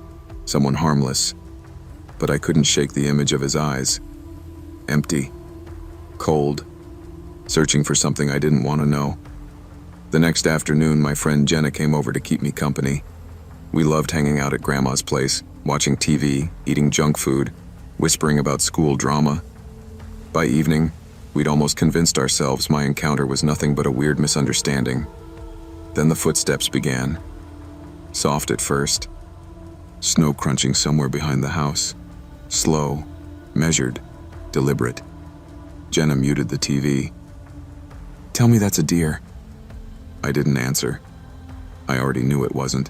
Speaker 1: someone harmless. But I couldn't shake the image of his eyes. Empty. Cold. Searching for something I didn't want to know. The next afternoon, my friend Jenna came over to keep me company. We loved hanging out at Grandma's place, watching TV, eating junk food, whispering about school drama. By evening, we'd almost convinced ourselves my encounter was nothing but a weird misunderstanding. Then the footsteps began. Soft at first. Snow crunching somewhere behind the house. Slow, measured, deliberate. Jenna muted the TV. "Tell me that's a deer." I didn't answer. I already knew it wasn't.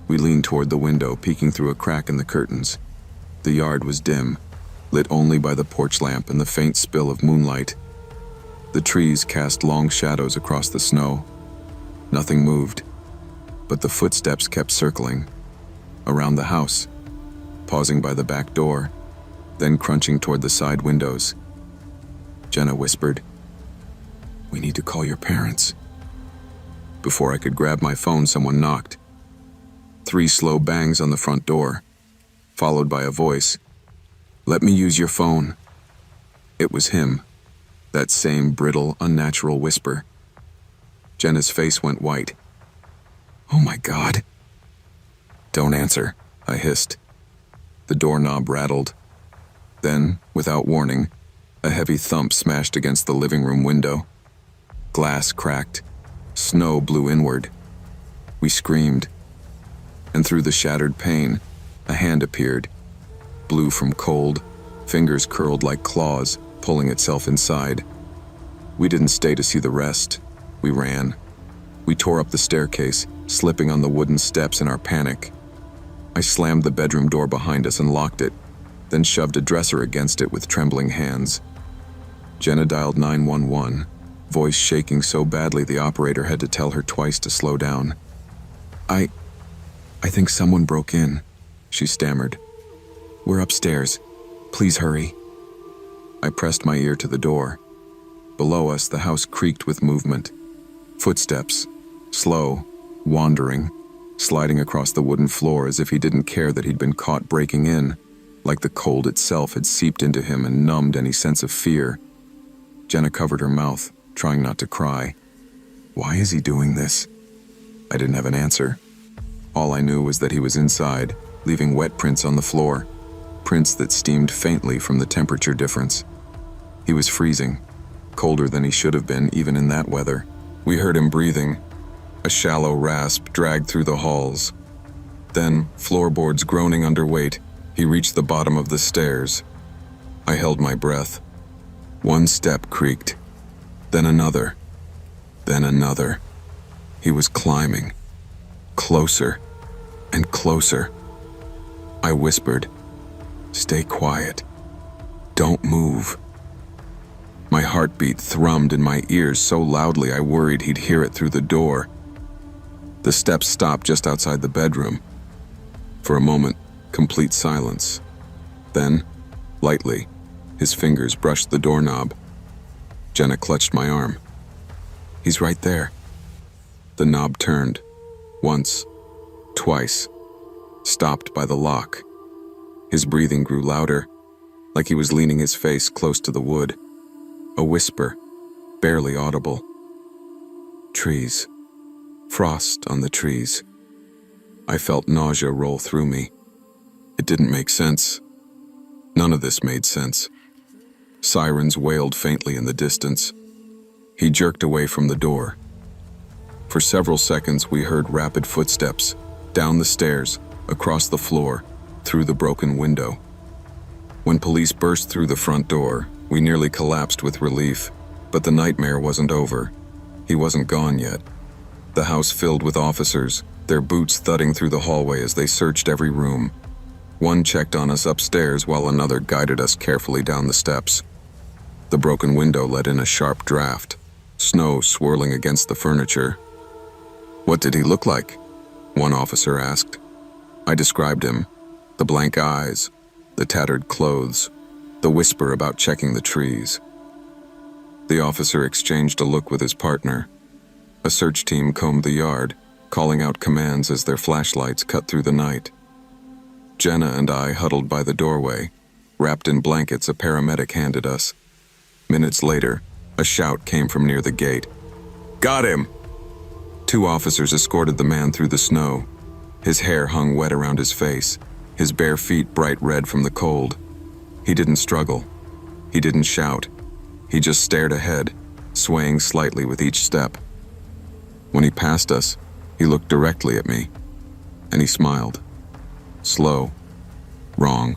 Speaker 1: We leaned toward the window, peeking through a crack in the curtains. The yard was dim, lit only by the porch lamp and the faint spill of moonlight. The trees cast long shadows across the snow. Nothing moved, but the footsteps kept circling. Around the house, pausing by the back door, then crunching toward the side windows. Jenna whispered, "We need to call your parents." Before I could grab my phone, someone knocked. 3 slow bangs on the front door, followed by a voice. "Let me use your phone." It was him, that same brittle, unnatural whisper. Jenna's face went white. "Oh my God." "Don't answer," I hissed. The doorknob rattled. Then, without warning, a heavy thump smashed against the living room window. Glass cracked. Snow blew inward. We screamed. And through the shattered pane, a hand appeared. Blue from cold, fingers curled like claws, pulling itself inside. We didn't stay to see the rest. We ran. We tore up the staircase, slipping on the wooden steps in our panic. I slammed the bedroom door behind us and locked it, then shoved a dresser against it with trembling hands. Jenna dialed 911, voice shaking so badly the operator had to tell her twice to slow down. I think someone broke in," she stammered. "We're upstairs. Please hurry." I pressed my ear to the door. Below us, the house creaked with movement. Footsteps, slow, wandering, sliding across the wooden floor as if he didn't care that he'd been caught breaking in, like the cold itself had seeped into him and numbed any sense of fear. Jenna covered her mouth, trying not to cry. Why is he doing this? I didn't have an answer. All I knew was that he was inside, leaving wet prints on the floor, prints that steamed faintly from the temperature difference. He was freezing, colder than he should have been even in that weather. We heard him breathing. A shallow rasp dragged through the halls. Then, floorboards groaning under weight, he reached the bottom of the stairs. I held my breath. One step creaked, then another, then another. He was climbing, closer and closer. I whispered, "Stay quiet. Don't move." My heartbeat thrummed in my ears so loudly I worried he'd hear it through the door. The steps stopped just outside the bedroom. For a moment, complete silence. Then, lightly, his fingers brushed the doorknob. Jenna clutched my arm. "He's right there." The knob turned. Once, twice, stopped by the lock. His breathing grew louder, like he was leaning his face close to the wood. A whisper, barely audible. "Trees. Frost on the trees. I felt nausea roll through me. It didn't make sense. None of this made sense. Sirens wailed faintly in the distance. He jerked away from the door. For several seconds, we heard rapid footsteps, down the stairs, across the floor, through the broken window. When police burst through the front door, we nearly collapsed with relief, but the nightmare wasn't over. He wasn't gone yet. The house filled with officers, their boots thudding through the hallway as they searched every room. One checked on us upstairs while another guided us carefully down the steps. The broken window let in a sharp draft, snow swirling against the furniture. "What did he look like?" one officer asked. I described him: the blank eyes, the tattered clothes, the whisper about checking the trees. The officer exchanged a look with his partner. A search team combed the yard, calling out commands as their flashlights cut through the night. Jenna and I huddled by the doorway, wrapped in blankets a paramedic handed us. Minutes later, a shout came from near the gate. "Got him!" 2 officers escorted the man through the snow. His hair hung wet around his face, his bare feet bright red from the cold. He didn't struggle. He didn't shout. He just stared ahead, swaying slightly with each step. When he passed us, he looked directly at me, and he smiled. Slow. Wrong.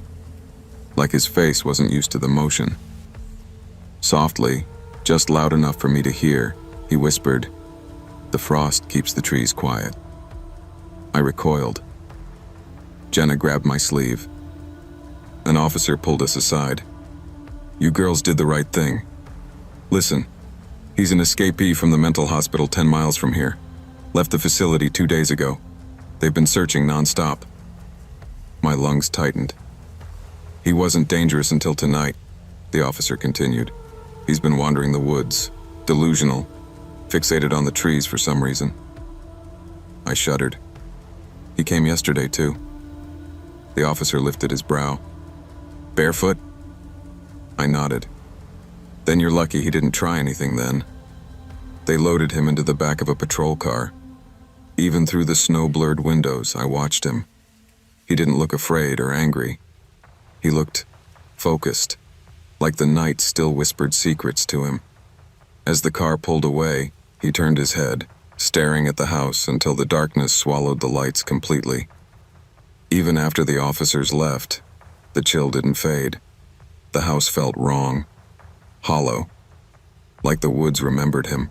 Speaker 1: Like his face wasn't used to the motion. Softly, just loud enough for me to hear, he whispered, "The frost keeps the trees quiet." I recoiled. Jenna grabbed my sleeve. An officer pulled us aside. "You girls did the right thing. Listen, he's an escapee from the mental hospital 10 miles from here. Left the facility 2 days ago. They've been searching nonstop." My lungs tightened. "He wasn't dangerous until tonight," the officer continued. "He's been wandering the woods, delusional, fixated on the trees for some reason." I shuddered. "He came yesterday, too." The officer lifted his brow. "Barefoot?" I nodded. "Then you're lucky he didn't try anything then." They loaded him into the back of a patrol car. Even through the snow-blurred windows, I watched him. He didn't look afraid or angry. He looked focused, like the night still whispered secrets to him. As the car pulled away, he turned his head, staring at the house until the darkness swallowed the lights completely. Even after the officers left, the chill didn't fade. The house felt wrong, hollow, like the woods remembered him.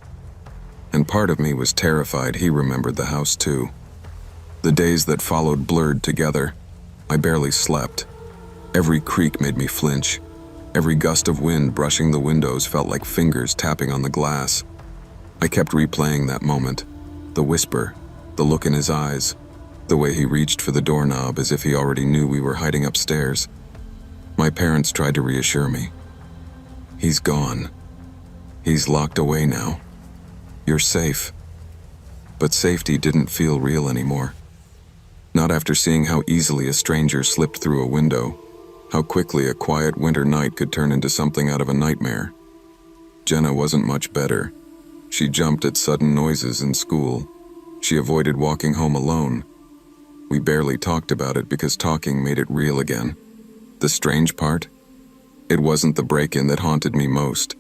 Speaker 1: And part of me was terrified he remembered the house too. The days that followed blurred together. I barely slept. Every creak made me flinch. Every gust of wind brushing the windows felt like fingers tapping on the glass. I kept replaying that moment. The whisper, the look in his eyes, the way he reached for the doorknob as if he already knew we were hiding upstairs. My parents tried to reassure me. "He's gone. He's locked away now. You're safe." But safety didn't feel real anymore. Not after seeing how easily a stranger slipped through a window, how quickly a quiet winter night could turn into something out of a nightmare. Jenna wasn't much better. She jumped at sudden noises in school. She avoided walking home alone. We barely talked about it because talking made it real again. The strange part? It wasn't the break-in that haunted me most.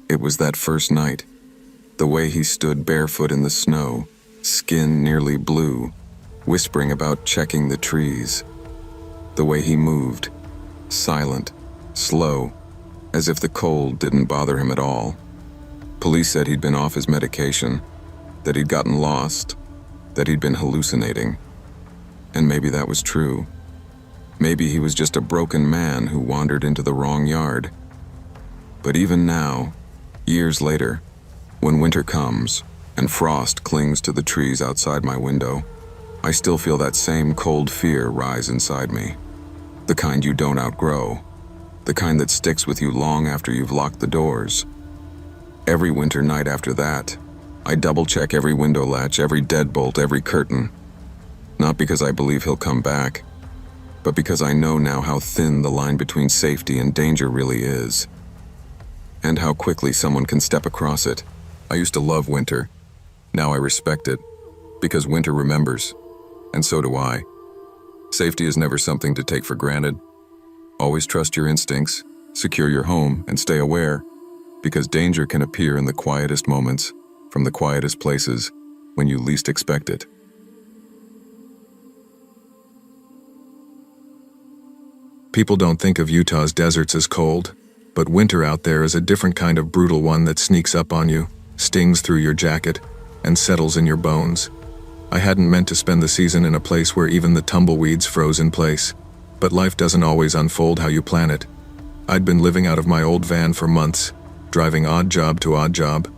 Speaker 1: It was that first night. The way he stood barefoot in the snow, skin nearly blue, whispering about checking the trees. The way he moved, silent, slow, as if the cold didn't bother him at all. Police said he'd been off his medication, that he'd gotten lost, that he'd been hallucinating. And maybe that was true. Maybe he was just a broken man who wandered into the wrong yard. But even now, years later, when winter comes and frost clings to the trees outside my window, I still feel that same cold fear rise inside me. The kind you don't outgrow. The kind that sticks with you long after you've locked the doors. Every winter night after that, I double-check every window latch, every deadbolt, every curtain. Not because I believe he'll come back, but because I know now how thin the line between safety and danger really is. And how quickly someone can step across it. I used to love winter. Now I respect it. Because winter remembers, and so do I. Safety is never something to take for granted. Always trust your instincts, secure your home, and stay aware, because danger can appear in the quietest moments, from the quietest places, when you least expect it. People don't think of Utah's deserts as cold, but winter out there is a different kind of brutal one that sneaks up on you, stings through your jacket, and settles in your bones. I hadn't meant to spend the season in a place where even the tumbleweeds froze in place, but life doesn't always unfold how you plan it. I'd been living out of my old van for months, driving odd job to odd job.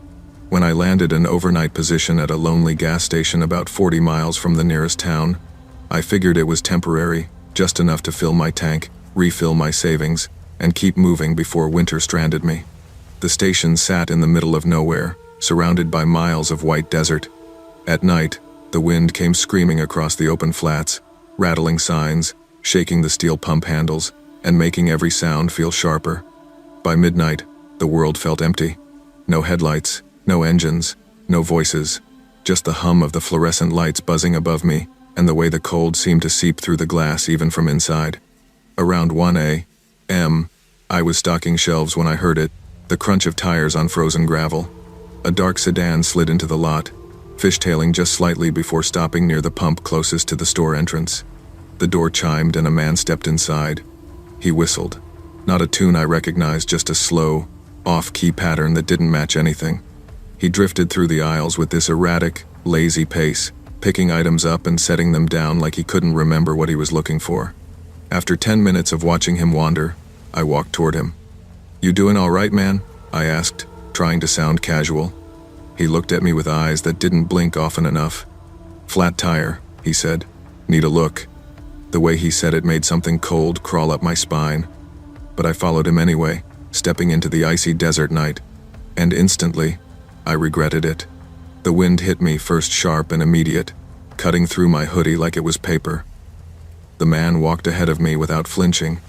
Speaker 1: When I landed an overnight position at a lonely gas station about 40 miles from the nearest town, I figured it was temporary, just enough to fill my tank, refill my savings, and keep moving before winter stranded me. The station sat in the middle of nowhere, surrounded by miles of white desert. At night, the wind came screaming across the open flats, rattling signs, shaking the steel pump handles, and making every sound feel sharper. By midnight, the world felt empty. No headlights, no engines, no voices, just the hum of the fluorescent lights buzzing above me, and the way the cold seemed to seep through the glass even from inside. Around 1 a.m., I was stocking shelves when I heard it, the crunch of tires on frozen gravel. A dark sedan slid into the lot, fishtailing just slightly before stopping near the pump closest to the store entrance. The door chimed and a man stepped inside. He whistled. Not a tune I recognized, just a slow, off-key pattern that didn't match anything. He drifted through the aisles with this erratic, lazy pace, picking items up and setting them down like he couldn't remember what he was looking for. After 10 minutes of watching him wander, I walked toward him. "You doing all right, man?" I asked, trying to sound casual. He looked at me with eyes that didn't blink often enough. "Flat tire," he said. "Need a look." The way he said it made something cold crawl up my spine. But I followed him anyway, stepping into the icy desert night. And instantly, I regretted it. The wind hit me first sharp and immediate, cutting through my hoodie like it was paper. The man walked ahead of me without flinching.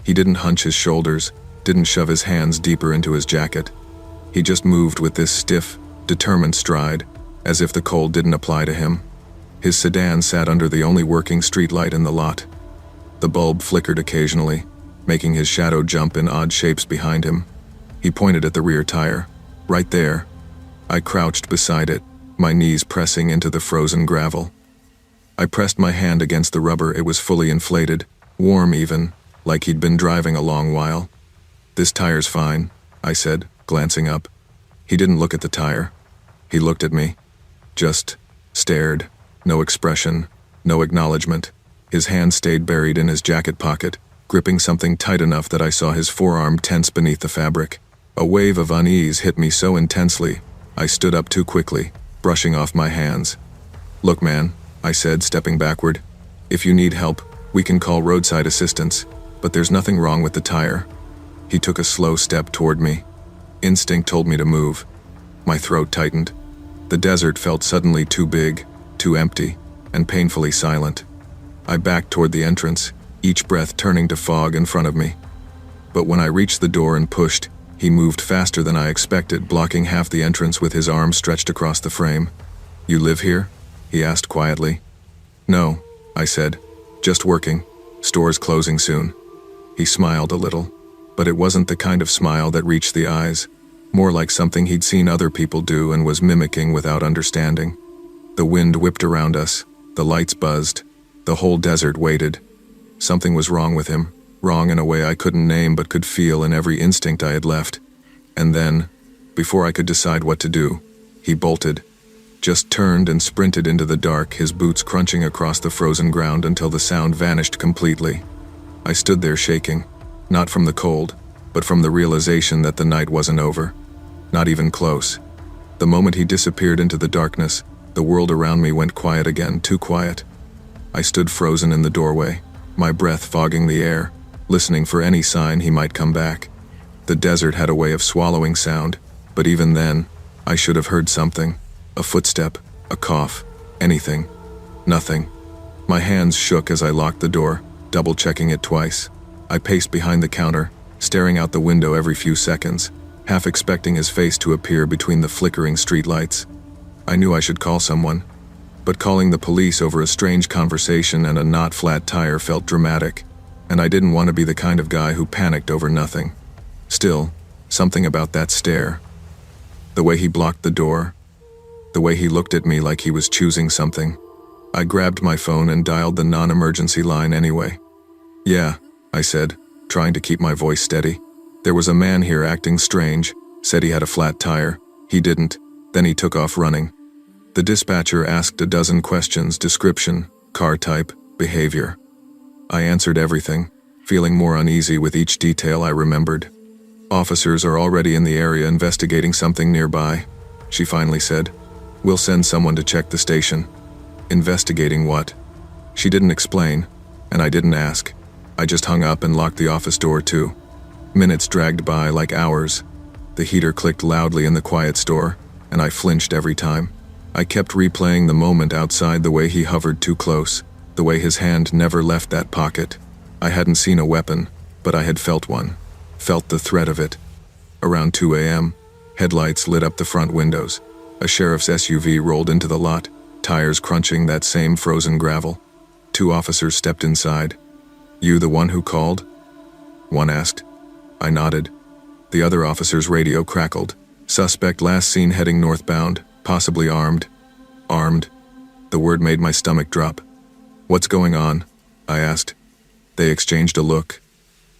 Speaker 1: He didn't hunch his shoulders, didn't shove his hands deeper into his jacket. He just moved with this stiff, determined stride, as if the cold didn't apply to him. His sedan sat under the only working streetlight in the lot. The bulb flickered occasionally, making his shadow jump in odd shapes behind him. He pointed at the rear tire. Right there. I crouched beside it, my knees pressing into the frozen gravel. I pressed my hand against the rubber. It was fully inflated, warm even, like he'd been driving a long while. "This tire's fine," I said, glancing up. He didn't look at the tire. He looked at me. Just stared. No expression, no acknowledgement. His hand stayed buried in his jacket pocket, gripping something tight enough that I saw his forearm tense beneath the fabric. A wave of unease hit me so intensely, I stood up too quickly, brushing off my hands. "Look, man," I said, stepping backward. "If you need help, we can call roadside assistance, but there's nothing wrong with the tire." He took a slow step toward me. Instinct told me to move. My throat tightened. The desert felt suddenly too big, too empty, and painfully silent. I backed toward the entrance, each breath turning to fog in front of me. But when I reached the door and pushed, he moved faster than I expected, blocking half the entrance with his arm stretched across the frame. "You live here?" he asked quietly. "No," I said. "Just working. Store's closing soon." He smiled a little, but it wasn't the kind of smile that reached the eyes, more like something he'd seen other people do and was mimicking without understanding. The wind whipped around us, the lights buzzed, the whole desert waited. Something was wrong with him, wrong in a way I couldn't name but could feel in every instinct I had left. And then, before I could decide what to do, he bolted, just turned and sprinted into the dark, his boots crunching across the frozen ground until the sound vanished completely. I stood there shaking, not from the cold, but from the realization that the night wasn't over. Not even close. The moment he disappeared into the darkness, the world around me went quiet again, too quiet. I stood frozen in the doorway, my breath fogging the air, listening for any sign he might come back. The desert had a way of swallowing sound, but even then, I should have heard something. A footstep, a cough, anything. Nothing. My hands shook as I locked the door, double-checking it twice. I paced behind the counter, staring out the window every few seconds, half expecting his face to appear between the flickering streetlights. I knew I should call someone.
Speaker 2: But calling the police over a strange conversation and a not-flat tire felt dramatic, and I didn't want to be the kind of guy who panicked over nothing. Still, something about that stare. The way he blocked the door. The way he looked at me like he was choosing something. I grabbed my phone and dialed the non-emergency line anyway. "Yeah," I said, trying to keep my voice steady. "There was a man here acting strange, said he had a flat tire. He didn't, then he took off running." The dispatcher asked a dozen questions: description, car type, behavior. I answered everything, feeling more uneasy with each detail I remembered. "Officers are already in the area investigating something nearby," she finally said. "We'll send someone to check the station." Investigating what? She didn't explain, and I didn't ask. I just hung up and locked the office door too. Minutes dragged by like hours. The heater clicked loudly in the quiet store, and I flinched every time. I kept replaying the moment outside, the way he hovered too close, the way his hand never left that pocket. I hadn't seen a weapon, but I had felt one. Felt the threat of it. Around 2 a.m., headlights lit up the front windows. A sheriff's SUV rolled into the lot, tires crunching that same frozen gravel. 2 officers stepped inside. "You the one who called?" one asked. I nodded. The other officer's radio crackled. "Suspect last seen heading northbound, possibly armed." Armed? The word made my stomach drop. "What's going on?" I asked. They exchanged a look.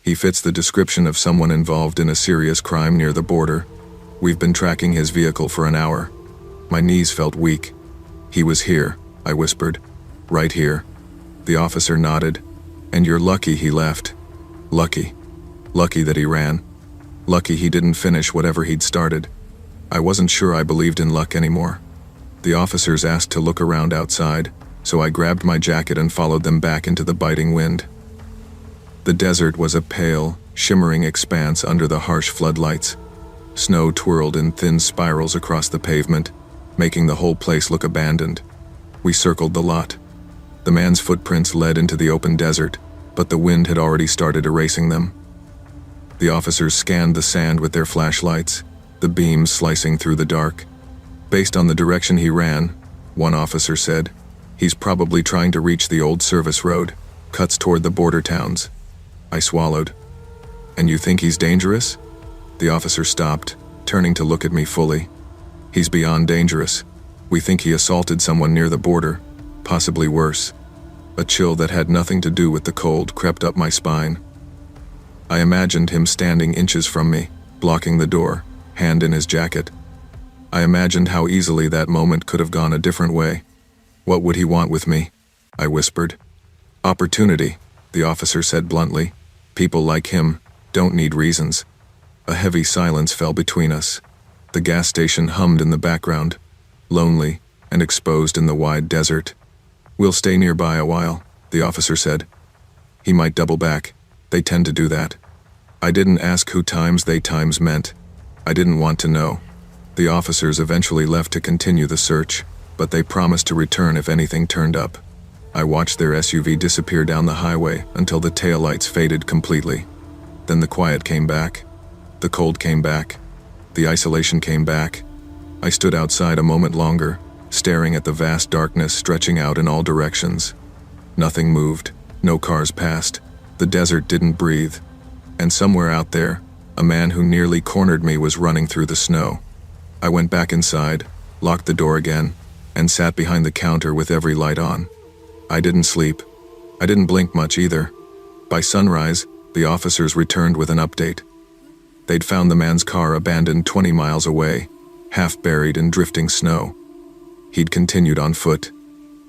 Speaker 2: "He fits the description of someone involved in a serious crime near the border. We've been tracking his vehicle for an hour." My knees felt weak. "He was here," I whispered. "Right here." The officer nodded. "And you're lucky he left." Lucky. Lucky that he ran. Lucky he didn't finish whatever he'd started. I wasn't sure I believed in luck anymore. The officers asked to look around outside, so I grabbed my jacket and followed them back into the biting wind. The desert was a pale, shimmering expanse under the harsh floodlights. Snow twirled in thin spirals across the pavement, making the whole place look abandoned. We circled the lot. The man's footprints led into the open desert, but the wind had already started erasing them. The officers scanned the sand with their flashlights, the beams slicing through the dark. "Based on the direction he ran," one officer said, "he's probably trying to reach the old service road, cuts toward the border towns." I swallowed. "And you think he's dangerous?" The officer stopped, turning to look at me fully. "He's beyond dangerous. We think he assaulted someone near the border, possibly worse." A chill that had nothing to do with the cold crept up my spine. I imagined him standing inches from me, blocking the door, hand in his jacket. I imagined how easily that moment could have gone a different way. "What would he want with me?" I whispered. "Opportunity," the officer said bluntly. "People like him don't need reasons." A heavy silence fell between us. The gas station hummed in the background, lonely and exposed in the wide desert. "We'll stay nearby a while," the officer said. "He might double back. They tend to do that." I didn't ask who times they times meant. I didn't want to know. The officers eventually left to continue the search, but they promised to return if anything turned up. I watched their SUV disappear down the highway until the taillights faded completely. Then the quiet came back. The cold came back. The isolation came back. I stood outside a moment longer, staring at the vast darkness stretching out in all directions. Nothing moved. No cars passed. The desert didn't breathe. And somewhere out there, a man who nearly cornered me was running through the snow. I went back inside, locked the door again, and sat behind the counter with every light on. I didn't sleep. I didn't blink much either. By sunrise, the officers returned with an update. They'd found the man's car abandoned 20 miles away, half buried in drifting snow. He'd continued on foot.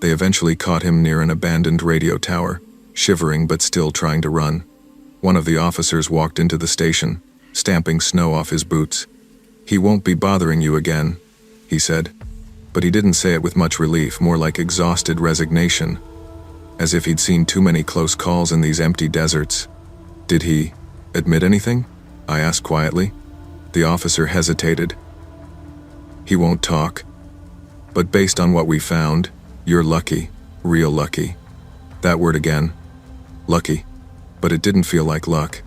Speaker 2: They eventually caught him near an abandoned radio tower, shivering but still trying to run. One of the officers walked into the station, stamping snow off his boots. "He won't be bothering you again," he said. But he didn't say it with much relief, more like exhausted resignation, as if he'd seen too many close calls in these empty deserts. "Did he admit anything?" I asked quietly. The officer hesitated. "He won't talk. But based on what we found, you're lucky, real lucky." That word again. Lucky. But it didn't feel like luck.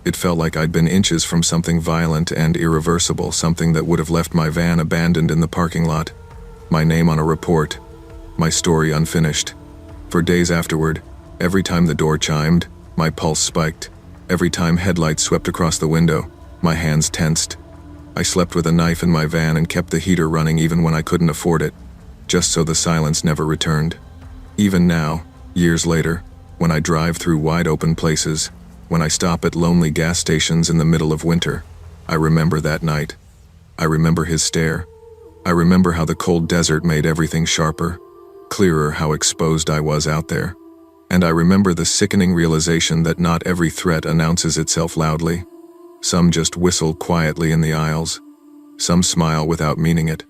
Speaker 2: It felt like I'd been inches from something violent and irreversible, something that would have left my van abandoned in the parking lot, my name on a report, my story unfinished. For days afterward, every time the door chimed, my pulse spiked. Every time headlights swept across the window, my hands tensed. I slept with a knife in my van and kept the heater running even when I couldn't afford it, just so the silence never returned. Even now, years later, when I drive through wide-open places, when I stop at lonely gas stations in the middle of winter, I remember that night. I remember his stare. I remember how the cold desert made everything sharper, clearer how exposed I was out there. And I remember the sickening realization that not every threat announces itself loudly. Some just whistle quietly in the aisles. Some smile without meaning it.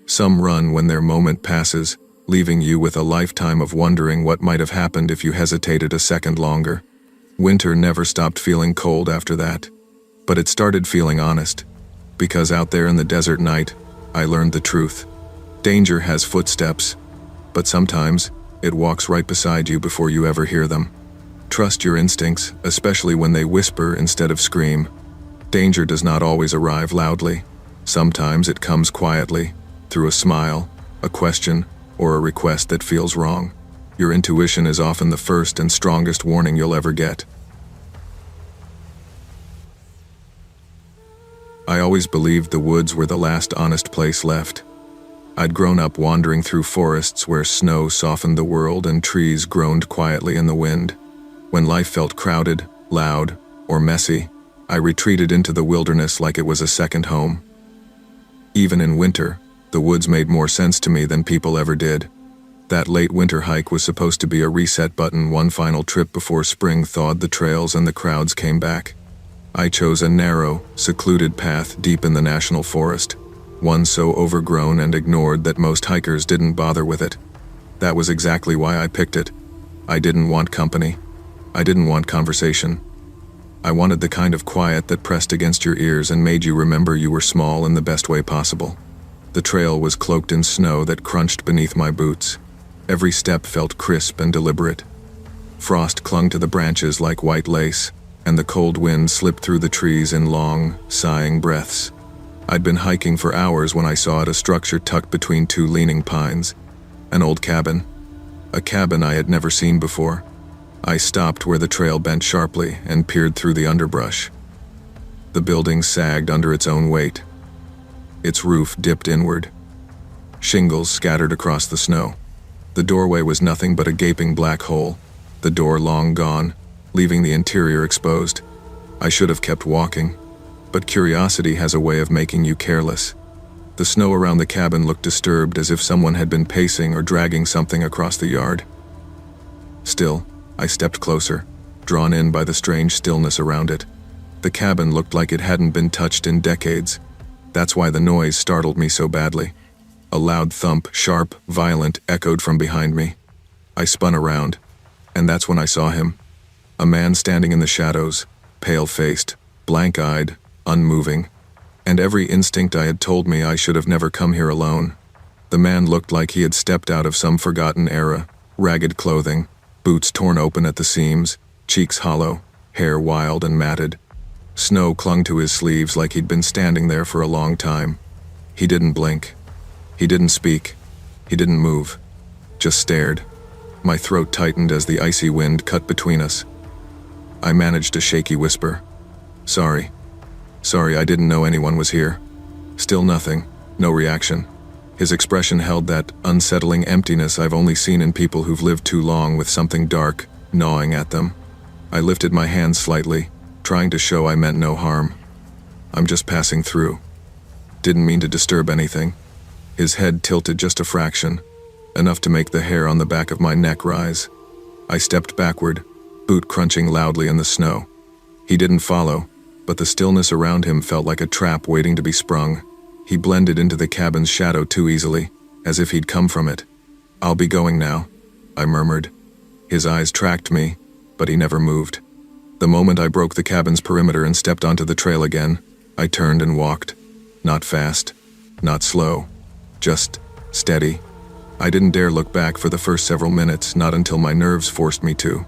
Speaker 2: Some run when their moment passes, leaving you with a lifetime of wondering what might have happened if you hesitated a second longer. Winter never stopped feeling cold after that. But it started feeling honest. Because out there in the desert night, I learned the truth. Danger has footsteps, but sometimes it walks right beside you before you ever hear them. Trust your instincts, especially when they whisper instead of scream. Danger does not always arrive loudly. Sometimes it comes quietly, through a smile, a question, or a request that feels wrong. Your intuition is often the first and strongest warning you'll ever get. I always believed the woods were the last honest place left. I'd grown up wandering through forests where snow softened the world and trees groaned quietly in the wind. When life felt crowded, loud, or messy, I retreated into the wilderness like it was a second home. Even in winter, the woods made more sense to me than people ever did. That late winter hike was supposed to be a reset button, one final trip before spring thawed the trails and the crowds came back. I chose a narrow, secluded path deep in the national forest, one so overgrown and ignored that most hikers didn't bother with it. That was exactly why I picked it. I didn't want company. I didn't want conversation. I wanted the kind of quiet that pressed against your ears and made you remember you were small in the best way possible. The trail was cloaked in snow that crunched beneath my boots. Every step felt crisp and deliberate. Frost clung to the branches like white lace, and the cold wind slipped through the trees in long, sighing breaths. I'd been hiking for hours when I saw it, a structure tucked between two leaning pines. An old cabin. A cabin I had never seen before. I stopped where the trail bent sharply and peered through the underbrush. The building sagged under its own weight. Its roof dipped inward. Shingles scattered across the snow. The doorway was nothing but a gaping black hole, the door long gone, leaving the interior exposed. I should have kept walking, but curiosity has a way of making you careless. The snow around the cabin looked disturbed, as if someone had been pacing or dragging something across the yard. Still, I stepped closer, drawn in by the strange stillness around it. The cabin looked like it hadn't been touched in decades. That's why the noise startled me so badly. A loud thump, sharp, violent, echoed from behind me. I spun around, and that's when I saw him. A man standing in the shadows, pale-faced, blank-eyed, unmoving, and every instinct I had told me I should have never come here alone. The man looked like he had stepped out of some forgotten era, ragged clothing, boots torn open at the seams, cheeks hollow, hair wild and matted. Snow clung to his sleeves like he'd been standing there for a long time. He didn't blink. He didn't speak. He didn't move. Just stared. My throat tightened as the icy wind cut between us. I managed a shaky whisper. Sorry. Sorry, I didn't know anyone was here. Still nothing. No reaction. His expression held that unsettling emptiness I've only seen in people who've lived too long with something dark gnawing at them. I lifted my hand slightly, trying to show I meant no harm. I'm just passing through. Didn't mean to disturb anything. His head tilted just a fraction, enough to make the hair on the back of my neck rise. I stepped backward, boot crunching loudly in the snow. He didn't follow, but the stillness around him felt like a trap waiting to be sprung. He blended into the cabin's shadow too easily, as if he'd come from it. I'll be going now, I murmured. His eyes tracked me, but he never moved. The moment I broke the cabin's perimeter and stepped onto the trail again, I turned and walked. Not fast, not slow, just steady. I didn't dare look back for the first several minutes, not until my nerves forced me to.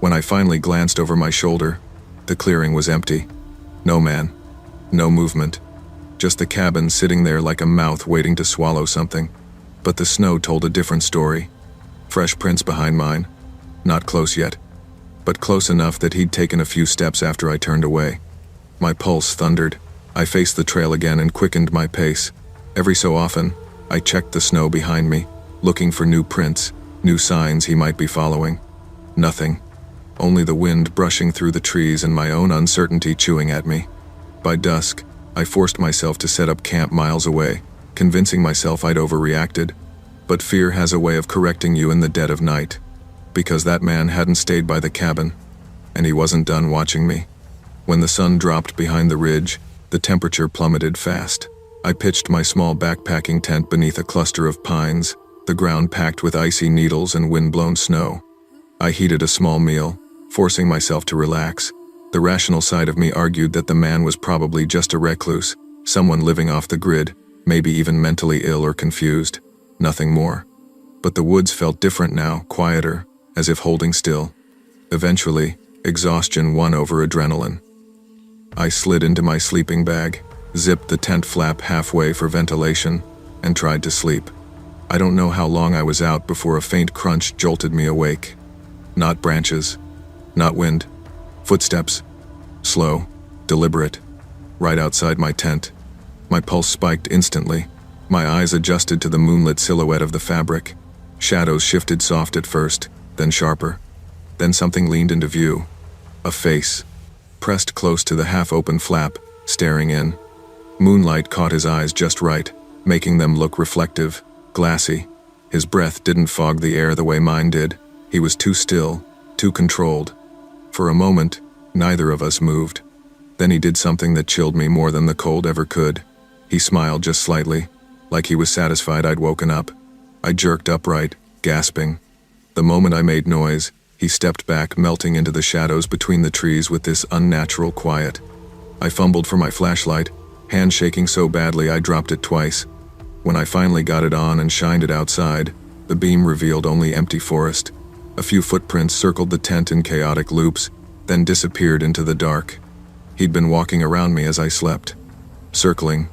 Speaker 2: When I finally glanced over my shoulder, the clearing was empty. No man, no movement, just the cabin sitting there like a mouth waiting to swallow something. But the snow told a different story. Fresh prints behind mine. Not close yet, but close enough that he'd taken a few steps after I turned away. My pulse thundered. I faced the trail again and quickened my pace. Every so often, I checked the snow behind me, looking for new prints, new signs he might be following. Nothing. Only the wind brushing through the trees and my own uncertainty chewing at me. By dusk, I forced myself to set up camp miles away, convincing myself I'd overreacted. But fear has a way of correcting you in the dead of night. Because that man hadn't stayed by the cabin, and he wasn't done watching me. When the sun dropped behind the ridge, the temperature plummeted fast. I pitched my small backpacking tent beneath a cluster of pines, the ground packed with icy needles and wind-blown snow. I heated a small meal, forcing myself to relax. The rational side of me argued that the man was probably just a recluse, someone living off the grid, maybe even mentally ill or confused. Nothing more. But the woods felt different now, quieter, as if holding still. Eventually, exhaustion won over adrenaline. I slid into my sleeping bag, zipped the tent flap halfway for ventilation, and tried to sleep. I don't know how long I was out before a faint crunch jolted me awake. Not branches, not wind, footsteps. Slow, deliberate, right outside my tent. My pulse spiked instantly. My eyes adjusted to the moonlit silhouette of the fabric. Shadows shifted soft at first, then sharper. Then something leaned into view. A face, pressed close to the half-open flap, staring in. Moonlight caught his eyes just right, making them look reflective, glassy. His breath didn't fog the air the way mine did. He was too still, too controlled. For a moment, neither of us moved. Then he did something that chilled me more than the cold ever could. He smiled just slightly, like he was satisfied I'd woken up. I jerked upright, gasping. The moment I made noise, he stepped back, melting into the shadows between the trees with this unnatural quiet. I fumbled for my flashlight, hand shaking so badly I dropped it twice. When I finally got it on and shined it outside, the beam revealed only empty forest. A few footprints circled the tent in chaotic loops, then disappeared into the dark. He'd been walking around me as I slept, circling,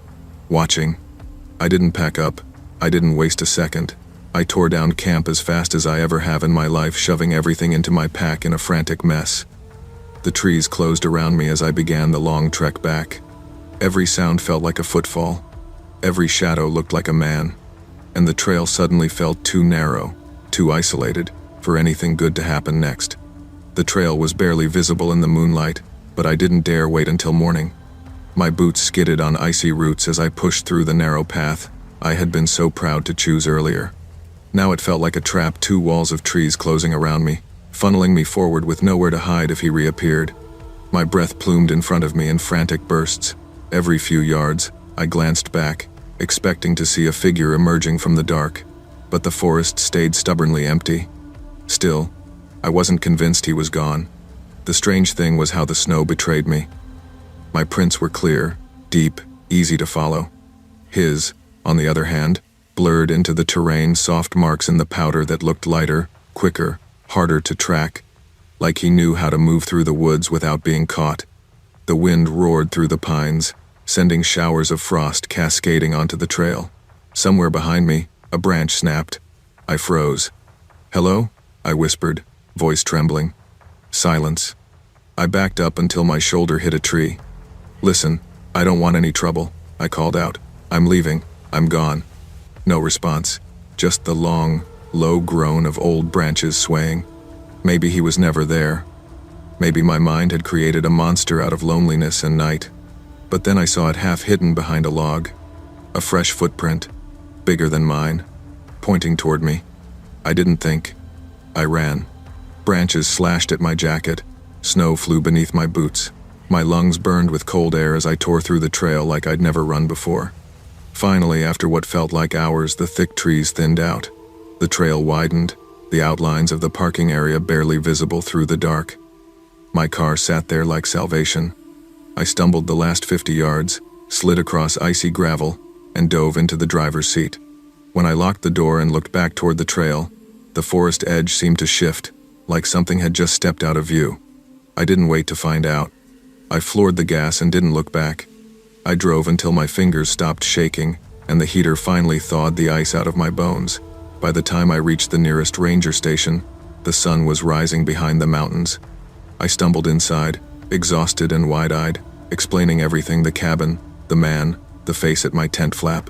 Speaker 2: watching. I didn't pack up. I didn't waste a second. I tore down camp as fast as I ever have in my life, shoving everything into my pack in a frantic mess. The trees closed around me as I began the long trek back. Every sound felt like a footfall. Every shadow looked like a man. And the trail suddenly felt too narrow, too isolated, for anything good to happen next. The trail was barely visible in the moonlight, but I didn't dare wait until morning. My boots skidded on icy roots as I pushed through the narrow path I had been so proud to choose earlier. Now it felt like a trap, two walls of trees closing around me, funneling me forward with nowhere to hide if he reappeared. My breath plumed in front of me in frantic bursts. Every few yards, I glanced back, expecting to see a figure emerging from the dark, but the forest stayed stubbornly empty. Still, I wasn't convinced he was gone. The strange thing was how the snow betrayed me. My prints were clear, deep, easy to follow. His, on the other hand, blurred into the terrain, soft marks in the powder that looked lighter, quicker, harder to track, like he knew how to move through the woods without being caught. The wind roared through the pines, sending showers of frost cascading onto the trail. Somewhere behind me, a branch snapped. I froze. "Hello?" I whispered, voice trembling. Silence. I backed up until my shoulder hit a tree. "Listen, I don't want any trouble," I called out. "I'm leaving. I'm gone." No response, just the long, low groan of old branches swaying. Maybe he was never there. Maybe my mind had created a monster out of loneliness and night. But then I saw it half hidden behind a log. A fresh footprint, bigger than mine, pointing toward me. I didn't think. I ran. Branches slashed at my jacket. Snow flew beneath my boots. My lungs burned with cold air as I tore through the trail like I'd never run before. Finally, after what felt like hours, the thick trees thinned out. The trail widened, the outlines of the parking area barely visible through the dark. My car sat there like salvation. I stumbled the last 50 yards, slid across icy gravel, and dove into the driver's seat. When I locked the door and looked back toward the trail, the forest edge seemed to shift, like something had just stepped out of view. I didn't wait to find out. I floored the gas and didn't look back. I drove until my fingers stopped shaking, and the heater finally thawed the ice out of my bones. By the time I reached the nearest ranger station, the sun was rising behind the mountains. I stumbled inside, exhausted and wide-eyed, explaining everything: the cabin, the man, the face at my tent flap.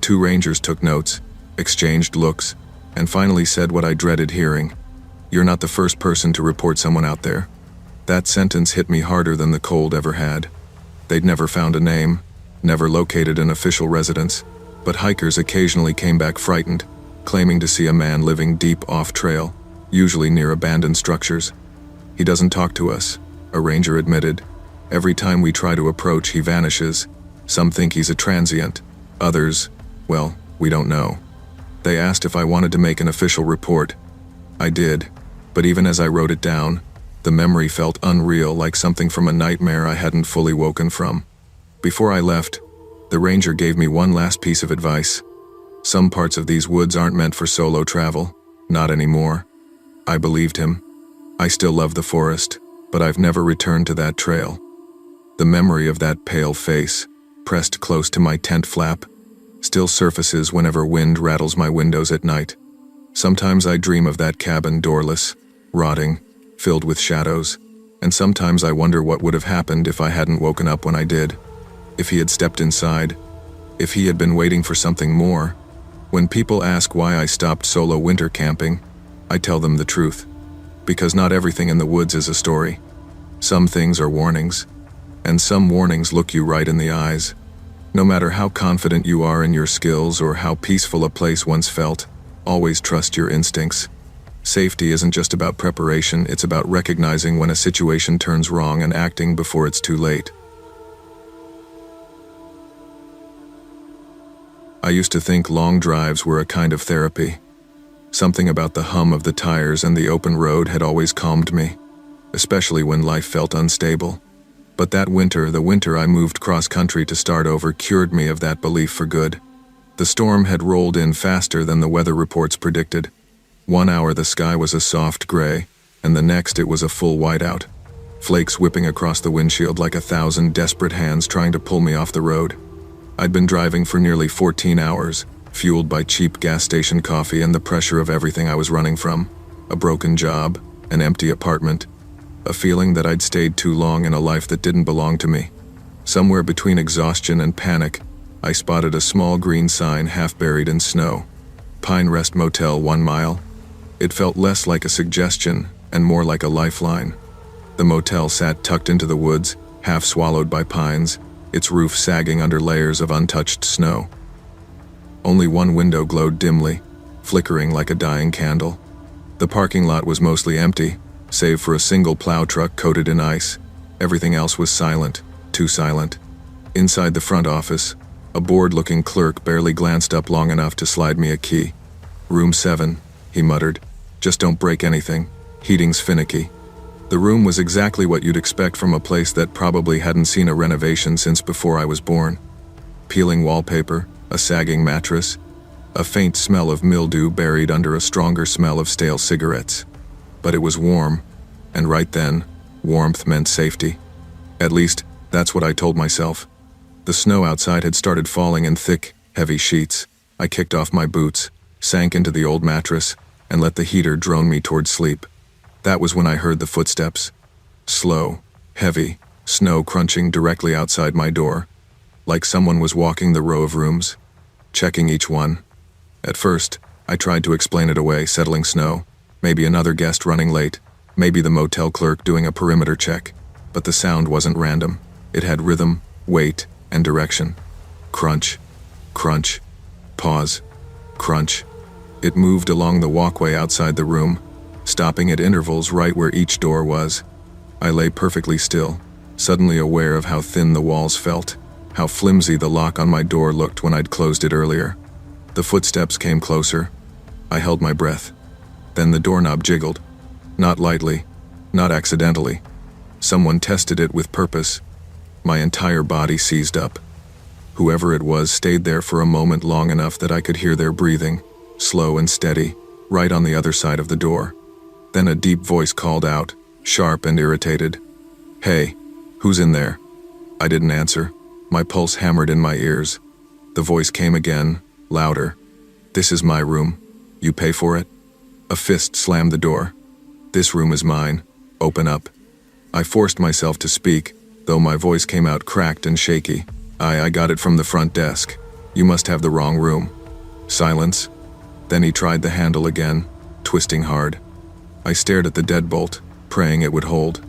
Speaker 2: 2 rangers took notes, exchanged looks, and finally said what I dreaded hearing: "You're not the first person to report someone out there." That sentence hit me harder than the cold ever had. They'd never found a name, never located an official residence, but hikers occasionally came back frightened, claiming to see a man living deep off-trail, usually near abandoned structures. "He doesn't talk to us," a ranger admitted. "Every time we try to approach, he vanishes. Some think he's a transient. Others, well, we don't know." They asked if I wanted to make an official report. I did, but even as I wrote it down, the memory felt unreal, like something from a nightmare I hadn't fully woken from. Before I left, the ranger gave me one last piece of advice. "Some parts of these woods aren't meant for solo travel. Not anymore." I believed him. I still love the forest, but I've never returned to that trail. The memory of that pale face, pressed close to my tent flap, still surfaces whenever wind rattles my windows at night. Sometimes I dream of that cabin, doorless, rotting, filled with shadows, and sometimes I wonder what would have happened if I hadn't woken up when I did. If he had stepped inside, if he had been waiting for something more. When people ask why I stopped solo winter camping, I tell them the truth. Because not everything in the woods is a story. Some things are warnings, and some warnings look you right in the eyes. No matter how confident you are in your skills or how peaceful a place once felt, always trust your instincts. Safety isn't just about preparation, it's about recognizing when a situation turns wrong and acting before it's too late. I used to think long drives were a kind of therapy. Something about the hum of the tires and the open road had always calmed me, especially when life felt unstable. But that winter, the winter I moved cross-country to start over, cured me of that belief for good. The storm had rolled in faster than the weather reports predicted. 1 hour the sky was a soft gray, and the next it was a full whiteout. Flakes whipping across the windshield like 1,000 desperate hands trying to pull me off the road. I'd been driving for nearly 14 hours, fueled by cheap gas station coffee and the pressure of everything I was running from. A broken job, an empty apartment, a feeling that I'd stayed too long in a life that didn't belong to me. Somewhere between exhaustion and panic, I spotted a small green sign half buried in snow. Pine Rest Motel, 1 mile. It felt less like a suggestion and more like a lifeline. The motel sat tucked into the woods, half swallowed by pines, its roof sagging under layers of untouched snow. Only one window glowed dimly, flickering like a dying candle. The parking lot was mostly empty, save for a single plow truck coated in ice. Everything else was silent, too silent. Inside the front office, a bored-looking clerk barely glanced up long enough to slide me a key. "Room 7, he muttered. "Just don't break anything. Heating's finicky." The room was exactly what you'd expect from a place that probably hadn't seen a renovation since before I was born. Peeling wallpaper, a sagging mattress, a faint smell of mildew buried under a stronger smell of stale cigarettes. But it was warm, and right then, warmth meant safety. At least, that's what I told myself. The snow outside had started falling in thick, heavy sheets. I kicked off my boots, sank into the old mattress, and let the heater drone me toward sleep. That was when I heard the footsteps. Slow, heavy, snow crunching directly outside my door, like someone was walking the row of rooms, checking each one. At first, I tried to explain it away: settling snow, maybe another guest running late, maybe the motel clerk doing a perimeter check. But the sound wasn't random. It had rhythm, weight, and direction. Crunch, crunch, pause, crunch. It moved along the walkway outside the room, stopping at intervals right where each door was. I lay perfectly still, suddenly aware of how thin the walls felt, how flimsy the lock on my door looked when I'd closed it earlier. The footsteps came closer. I held my breath. Then the doorknob jiggled. Not lightly, not accidentally. Someone tested it with purpose. My entire body seized up. Whoever it was stayed there for a moment long enough that I could hear their breathing, slow and steady, right on the other side of the door. Then a deep voice called out, sharp and irritated. "Hey, who's in there?" I didn't answer. My pulse hammered in my ears. The voice came again, louder. "This is my room. You pay for it?" A fist slammed the door. "This room is mine. Open up." I forced myself to speak, though my voice came out cracked and shaky. I got it from the front desk. You must have the wrong room." Silence. Then he tried the handle again, twisting hard. I stared at the deadbolt, praying it would hold.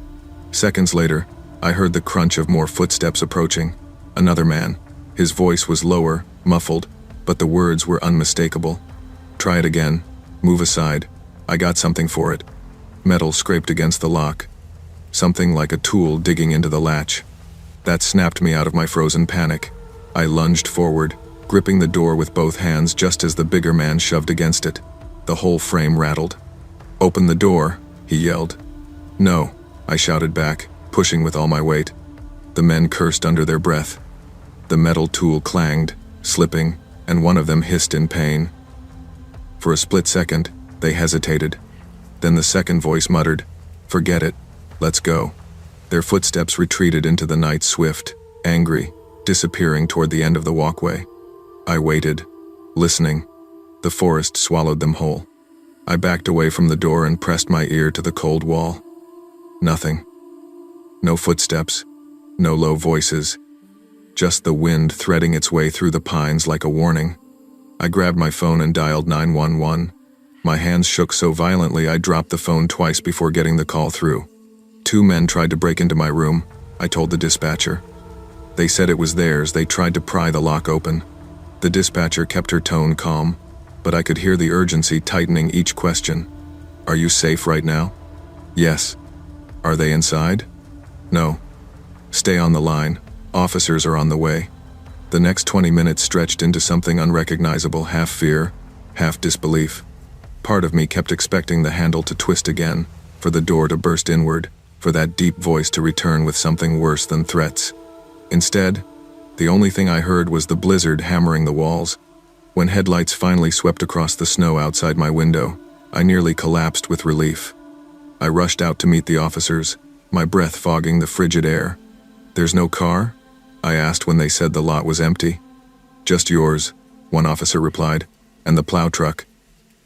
Speaker 2: Seconds later, I heard the crunch of more footsteps approaching. Another man. His voice was lower, muffled, but the words were unmistakable. "Try it again. Move aside. I got something for it." Metal scraped against the lock. Something like a tool digging into the latch. That snapped me out of my frozen panic. I lunged forward, gripping the door with both hands just as the bigger man shoved against it. The whole frame rattled. "Open the door," he yelled. "No," I shouted back, pushing with all my weight. The men cursed under their breath. The metal tool clanged, slipping, and one of them hissed in pain. For a split second, they hesitated. Then the second voice muttered, "Forget it. Let's go." Their footsteps retreated into the night swift, angry, disappearing toward the end of the walkway. I waited, listening. The forest swallowed them whole. I backed away from the door and pressed my ear to the cold wall. Nothing. No footsteps. No low voices. Just the wind threading its way through the pines like a warning. I grabbed my phone and dialed 911. My hands shook so violently I dropped the phone twice before getting the call through. 2 men tried to break into my room, I told the dispatcher. They said it was theirs. They tried to pry the lock open. The dispatcher kept her tone calm, but I could hear the urgency tightening each question. "Are you safe right now?" "Yes." "Are they inside?" "No." "Stay on the line. Officers are on the way." The next 20 minutes stretched into something unrecognizable, half fear, half disbelief. Part of me kept expecting the handle to twist again, for the door to burst inward, for that deep voice to return with something worse than threats. Instead, the only thing I heard was the blizzard hammering the walls. When headlights finally swept across the snow outside my window, I nearly collapsed with relief. I rushed out to meet the officers, my breath fogging the frigid air. "There's no car?" I asked when they said the lot was empty. "Just yours," one officer replied, "and the plow truck."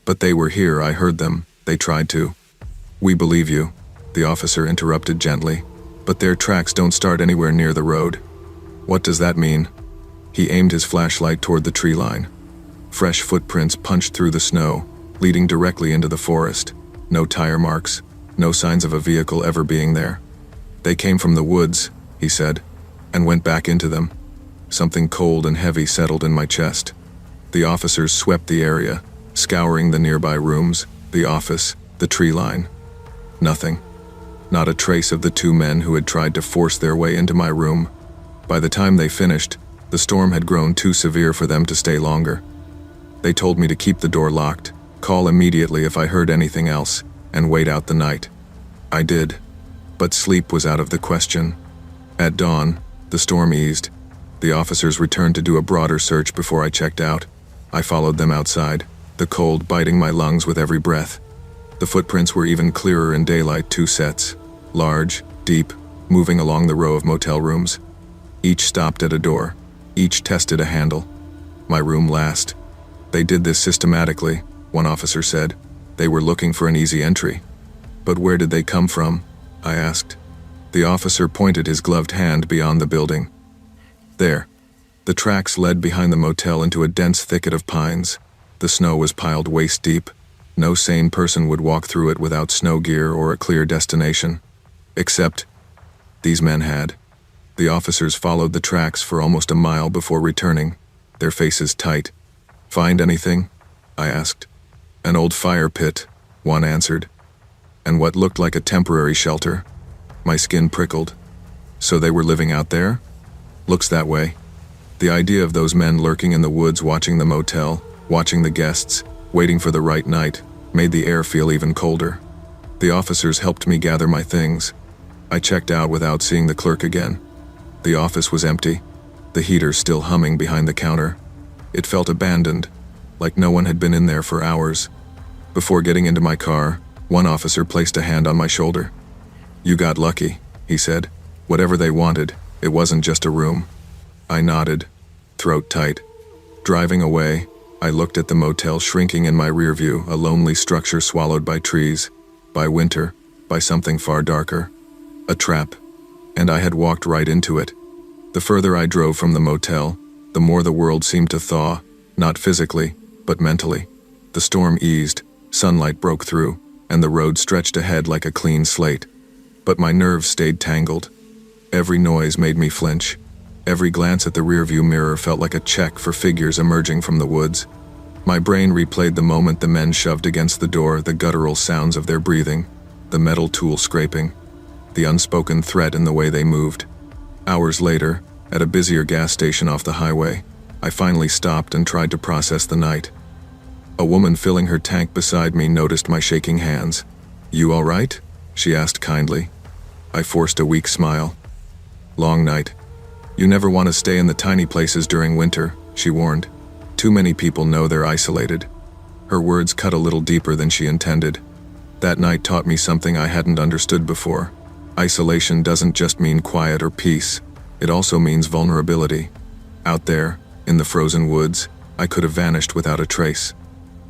Speaker 2: "But they were here, I heard them. They tried to." "We believe you," the officer interrupted gently, "but their tracks don't start anywhere near the road." "What does that mean?" He aimed his flashlight toward the tree line. Fresh footprints punched through the snow, leading directly into the forest. No tire marks, no signs of a vehicle ever being there. "They came from the woods," he said, and went back into them. Something cold and heavy settled in my chest. The officers swept the area, scouring the nearby rooms, the office, the tree line. Nothing. Not a trace of the 2 men who had tried to force their way into my room. By the time they finished, the storm had grown too severe for them to stay longer. They told me to keep the door locked, call immediately if I heard anything else, and wait out the night. I did, but sleep was out of the question. At dawn, the storm eased. The officers returned to do a broader search before I checked out. I followed them outside, the cold biting my lungs with every breath. The footprints were even clearer in daylight, 2 sets, large, deep, moving along the row of motel rooms. Each stopped at a door. Each tested a handle. My room last. "They did this systematically," one officer said. "They were looking for an easy entry." "But where did they come from?" I asked. The officer pointed his gloved hand beyond the building. There. The tracks led behind the motel into a dense thicket of pines. The snow was piled waist deep. No sane person would walk through it without snow gear or a clear destination. Except, these men had. The officers followed the tracks for almost a mile before returning, their faces tight. "Find anything?" I asked. "An old fire pit," one answered. "And what looked like a temporary shelter." My skin prickled. "So they were living out there?" "Looks that way." The idea of those men lurking in the woods watching the motel, watching the guests, waiting for the right night, made the air feel even colder. The officers helped me gather my things. I checked out without seeing the clerk again. The office was empty, the heater still humming behind the counter. It felt abandoned, like no one had been in there for hours. Before getting into my car, one officer placed a hand on my shoulder. "You got lucky," he said. "Whatever they wanted, it wasn't just a room." I nodded, throat tight. Driving away, I looked at the motel shrinking in my rear view, a lonely structure swallowed by trees, by winter, by something far darker. A trap. And I had walked right into it. The further I drove from the motel, the more the world seemed to thaw, not physically, but mentally. The storm eased, sunlight broke through, and the road stretched ahead like a clean slate. But my nerves stayed tangled. Every noise made me flinch. Every glance at the rearview mirror felt like a check for figures emerging from the woods. My brain replayed the moment the men shoved against the door, the guttural sounds of their breathing, the metal tool scraping, the unspoken threat in the way they moved. Hours later, at a busier gas station off the highway, I finally stopped and tried to process the night. A woman filling her tank beside me noticed my shaking hands. "You all right?" she asked kindly. I forced a weak smile. "Long night. You never want to stay in the tiny places during winter," she warned. "Too many people know they're isolated." Her words cut a little deeper than she intended. That night taught me something I hadn't understood before. Isolation doesn't just mean quiet or peace. It also means vulnerability. Out there, in the frozen woods, I could have vanished without a trace.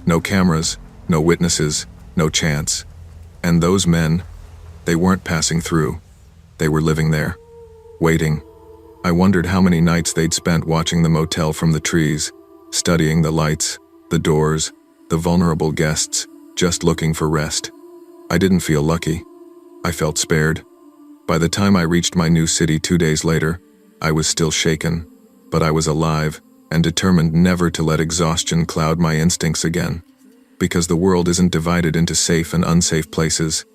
Speaker 2: No cameras, no witnesses, no chance. And those men, they weren't passing through. They were living there, waiting. I wondered how many nights they'd spent watching the motel from the trees, studying the lights, the doors, the vulnerable guests, just looking for rest. I didn't feel lucky. I felt spared. By the time I reached my new city 2 days later, I was still shaken, but I was alive and determined never to let exhaustion cloud my instincts again. Because the world isn't divided into safe and unsafe places.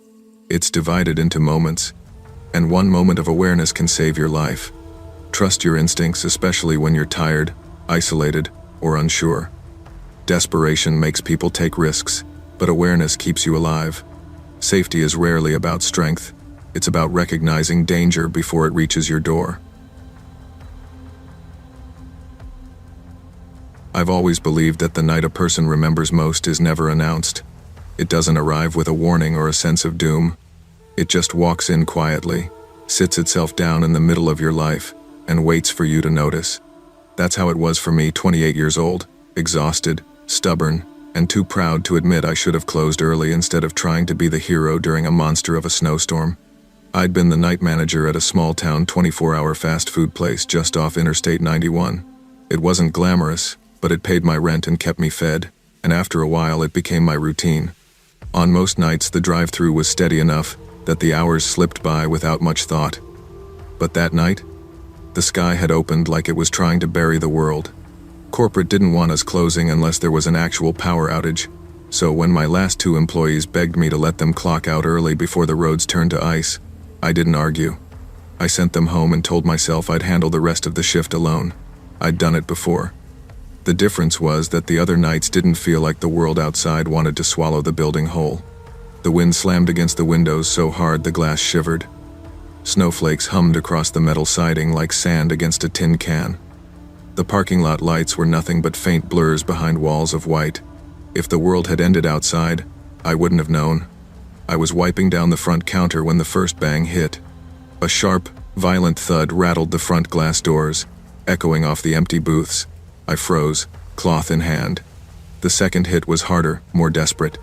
Speaker 2: It's divided into moments, and one moment of awareness can save your life. Trust your instincts, especially when you're tired, isolated, or unsure. Desperation makes people take risks, but awareness keeps you alive. Safety is rarely about strength. It's about recognizing danger before it reaches your door. I've always believed that the night a person remembers most is never announced. It doesn't arrive with a warning or a sense of doom. It just walks in quietly, sits itself down in the middle of your life, and waits for you to notice. That's how it was for me, 28 years old, exhausted, stubborn, and too proud to admit I should have closed early instead of trying to be the hero during a monster of a snowstorm. I'd been the night manager at a small-town 24-hour fast food place just off Interstate 91. It wasn't glamorous, but it paid my rent and kept me fed, and after a while it became my routine. On most nights the drive-through was steady enough that the hours slipped by without much thought. But that night, the sky had opened like it was trying to bury the world. Corporate didn't want us closing unless there was an actual power outage, so when my last 2 employees begged me to let them clock out early before the roads turned to ice, I didn't argue. I sent them home and told myself I'd handle the rest of the shift alone. I'd done it before. The difference was that the other nights didn't feel like the world outside wanted to swallow the building whole. The wind slammed against the windows so hard the glass shivered. Snowflakes hummed across the metal siding like sand against a tin can. The parking lot lights were nothing but faint blurs behind walls of white. If the world had ended outside, I wouldn't have known. I was wiping down the front counter when the first bang hit. A sharp, violent thud rattled the front glass doors, echoing off the empty booths. I froze, cloth in hand. The second hit was harder, more desperate.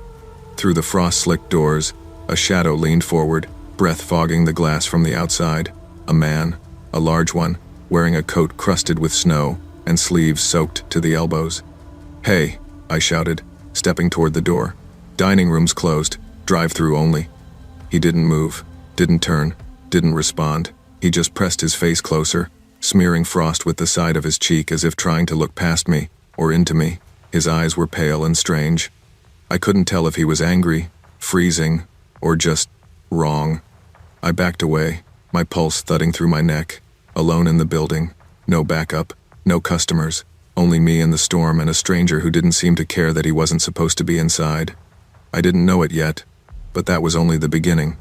Speaker 2: Through the frost-slicked doors, a shadow leaned forward, breath fogging the glass from the outside. A man, a large one, wearing a coat crusted with snow and sleeves soaked to the elbows. "Hey," I shouted, stepping toward the door. "Dining room's closed, drive-through only." He didn't move, didn't turn, didn't respond. He just pressed his face closer, smearing frost with the side of his cheek as if trying to look past me, or into me. His eyes were pale and strange. I couldn't tell if he was angry, freezing, or just wrong. I backed away, my pulse thudding through my neck. Alone in the building, no backup, no customers, only me and the storm and a stranger who didn't seem to care that he wasn't supposed to be inside. I didn't know it yet, but that was only the beginning.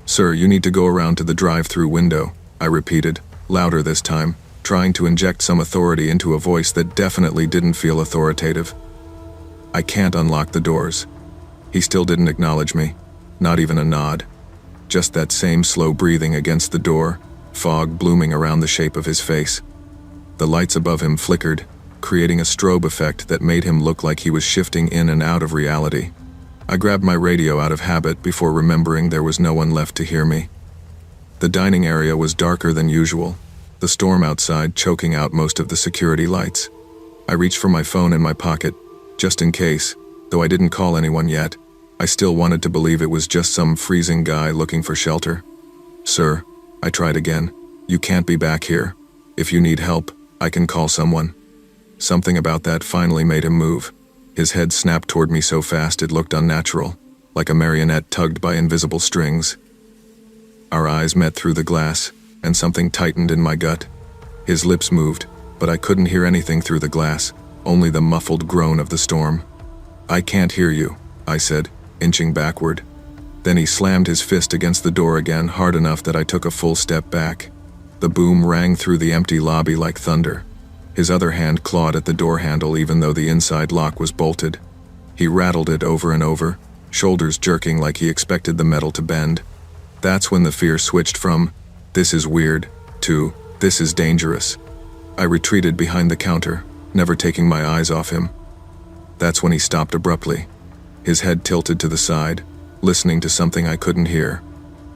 Speaker 2: "Sir, you need to go around to the drive-through window," I repeated, louder this time, trying to inject some authority into a voice that definitely didn't feel authoritative. "I can't unlock the doors." He still didn't acknowledge me, not even a nod. Just that same slow breathing against the door, fog blooming around the shape of his face. The lights above him flickered, creating a strobe effect that made him look like he was shifting in and out of reality. I grabbed my radio out of habit before remembering there was no one left to hear me. The dining area was darker than usual, the storm outside choking out most of the security lights. I reached for my phone in my pocket, just in case, though I didn't call anyone yet. I still wanted to believe it was just some freezing guy looking for shelter. "Sir," I tried again, "you can't be back here. If you need help, I can call someone." Something about that finally made him move. His head snapped toward me so fast it looked unnatural, like a marionette tugged by invisible strings. Our eyes met through the glass, and something tightened in my gut. His lips moved, but I couldn't hear anything through the glass, only the muffled groan of the storm. "I can't hear you," I said, inching backward. Then he slammed his fist against the door again, hard enough that I took a full step back. The boom rang through the empty lobby like thunder. His other hand clawed at the door handle even though the inside lock was bolted. He rattled it over and over, shoulders jerking like he expected the metal to bend. That's when the fear switched from, "This is weird," to, "This is dangerous." I retreated behind the counter, never taking my eyes off him. That's when he stopped abruptly. His head tilted to the side, listening to something I couldn't hear.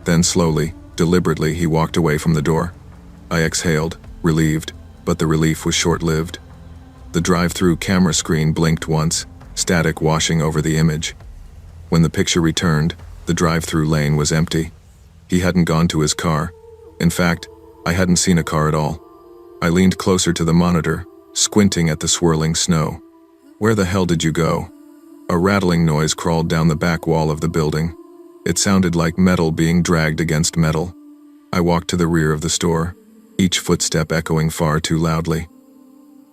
Speaker 2: Then slowly, deliberately, he walked away from the door. I exhaled, relieved, but the relief was short-lived. The drive-through camera screen blinked once, static washing over the image. When the picture returned, the drive-through lane was empty. He hadn't gone to his car. In fact, I hadn't seen a car at all. I leaned closer to the monitor, squinting at the swirling snow. "Where the hell did you go?" A rattling noise crawled down the back wall of the building. It sounded like metal being dragged against metal. I walked to the rear of the store, each footstep echoing far too loudly.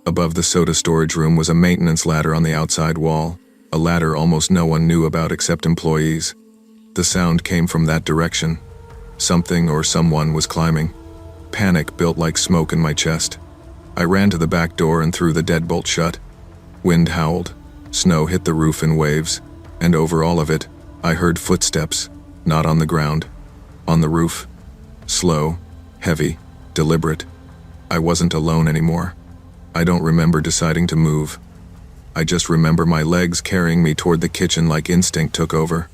Speaker 2: Above the soda storage room was a maintenance ladder on the outside wall, a ladder almost no one knew about except employees. The sound came from that direction. Something or someone was climbing. Panic built like smoke in my chest. I ran to the back door and threw the deadbolt shut. Wind howled. Snow hit the roof in waves, and over all of it, I heard footsteps, not on the ground, on the roof. Slow, heavy, deliberate. I wasn't alone anymore. I don't remember deciding to move. I just remember my legs carrying me toward the kitchen like instinct took over.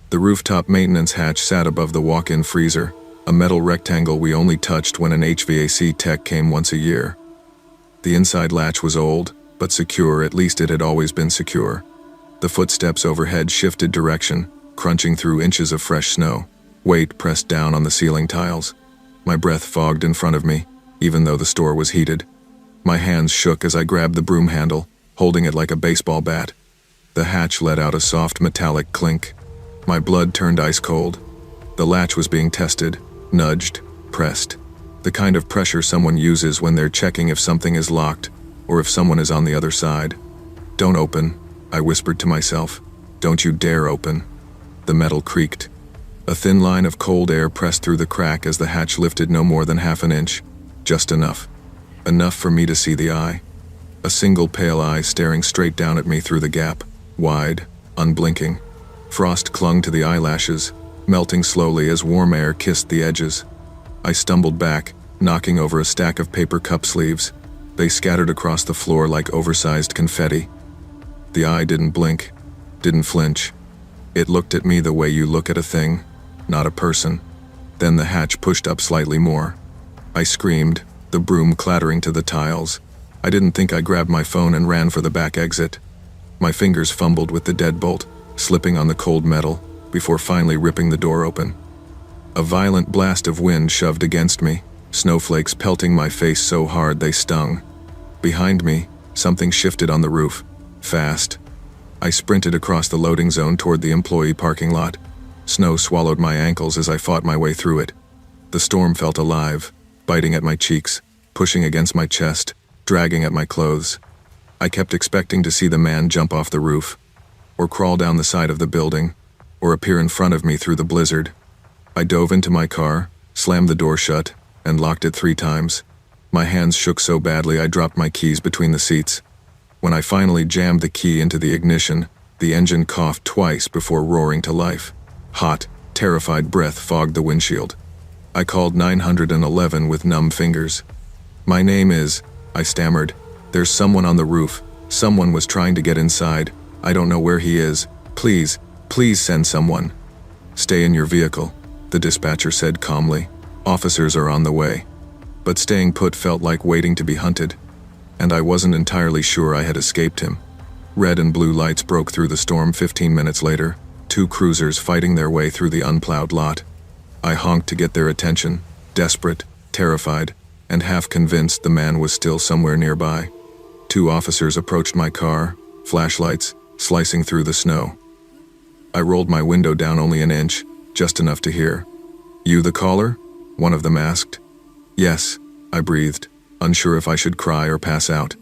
Speaker 2: The rooftop maintenance hatch sat above the walk-in freezer, a metal rectangle we only touched when an HVAC tech came once a year. The inside latch was old, but secure, at least it had always been secure. The footsteps overhead shifted direction, crunching through inches of fresh snow. Weight pressed down on the ceiling tiles. My breath fogged in front of me, even though the store was heated. My hands shook as I grabbed the broom handle, holding it like a baseball bat. The hatch let out a soft metallic clink. My blood turned ice cold. The latch was being tested, nudged, pressed. The kind of pressure someone uses when they're checking if something is locked, or if someone is on the other side. "Don't open," I whispered to myself. "Don't you dare open." The metal creaked. A thin line of cold air pressed through the crack as the hatch lifted no more than half an inch. Just enough. Enough for me to see the eye. A single pale eye staring straight down at me through the gap, wide, unblinking. Frost clung to the eyelashes, melting slowly as warm air kissed the edges. I stumbled back, knocking over a stack of paper cup sleeves. They scattered across the floor like oversized confetti. The eye didn't blink, didn't flinch. It looked at me the way you look at a thing, not a person. Then the hatch pushed up slightly more. I screamed, the broom clattering to the tiles. I didn't think I grabbed my phone and ran for the back exit. My fingers fumbled with the deadbolt, slipping on the cold metal, before finally ripping the door open. A violent blast of wind shoved against me, snowflakes pelting my face so hard they stung. Behind me, something shifted on the roof, fast. I sprinted across the loading zone toward the employee parking lot. Snow swallowed my ankles as I fought my way through it. The storm felt alive, biting at my cheeks, pushing against my chest, dragging at my clothes. I kept expecting to see the man jump off the roof, or crawl down the side of the building, or appear in front of me through the blizzard. I dove into my car, slammed the door shut, and locked it 3 times. My hands shook so badly I dropped my keys between the seats. When I finally jammed the key into the ignition, the engine coughed twice before roaring to life. Hot, terrified breath fogged the windshield. I called 911 with numb fingers. "My name is," I stammered. There's someone on the roof. Someone was trying to get inside. I don't know where he is. Please, please send someone. Stay in your vehicle, the dispatcher said calmly. Officers are on the way. But staying put felt like waiting to be hunted, and I wasn't entirely sure I had escaped him. Red and blue lights broke through the storm 15 minutes later, 2 cruisers fighting their way through the unplowed lot. I honked to get their attention, desperate, terrified, and half convinced the man was still somewhere nearby. 2 officers approached my car, flashlights slicing through the snow. I rolled my window down only an inch, just enough to hear. "You the caller?" one of them asked. "Yes," I breathed, unsure if I should cry or pass out.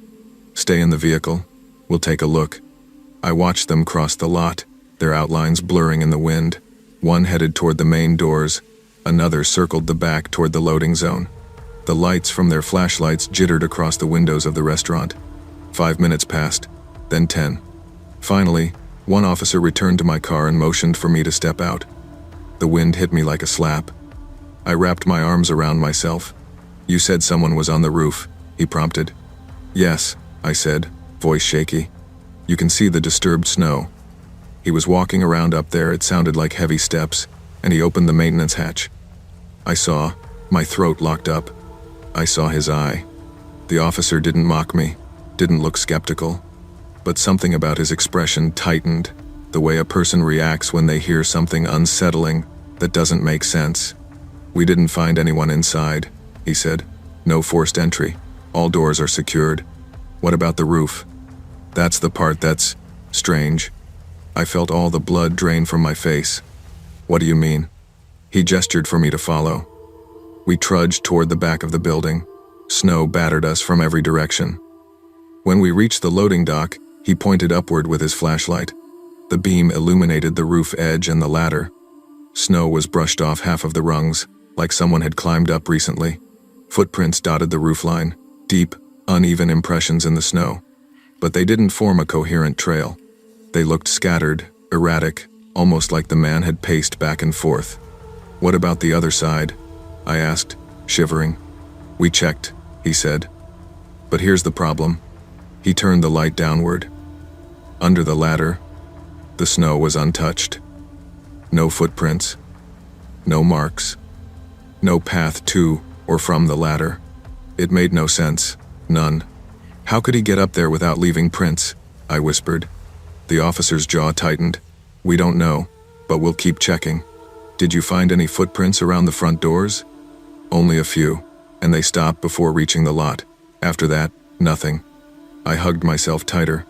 Speaker 2: "Stay in the vehicle. We'll take a look." I watched them cross the lot, their outlines blurring in the wind. One headed toward the main doors, another circled the back toward the loading zone. The lights from their flashlights jittered across the windows of the restaurant. 5 minutes passed, then 10. Finally, one officer returned to my car and motioned for me to step out. The wind hit me like a slap. I wrapped my arms around myself. "You said someone was on the roof," he prompted. "Yes," I said, voice shaky. "You can see the disturbed snow." He was walking around up there, it sounded like heavy steps, and he opened the maintenance hatch. I saw, my throat locked up. I saw his eye. The officer didn't mock me, didn't look skeptical, but something about his expression tightened, the way a person reacts when they hear something unsettling that doesn't make sense. "We didn't find anyone inside," he said. "No forced entry. All doors are secured." "What about the roof?" "That's the part that's strange." I felt all the blood drain from my face. "What do you mean?" He gestured for me to follow. We trudged toward the back of the building. Snow battered us from every direction. When we reached the loading dock, he pointed upward with his flashlight. The beam illuminated the roof edge and the ladder. Snow was brushed off half of the rungs, like someone had climbed up recently. Footprints dotted the roofline, deep, uneven impressions in the snow. But they didn't form a coherent trail. They looked scattered, erratic, almost like the man had paced back and forth. "What about the other side?" I asked, shivering. "We checked," he said. "But here's the problem." He turned the light downward. Under the ladder, the snow was untouched. No footprints. No marks. No path to or from the ladder. It made no sense. None. "How could he get up there without leaving prints?" I whispered. The officer's jaw tightened. "We don't know, but we'll keep checking." "Did you find any footprints around the front doors?" "Only a few, and they stopped before reaching the lot. After that, nothing." I hugged myself tighter.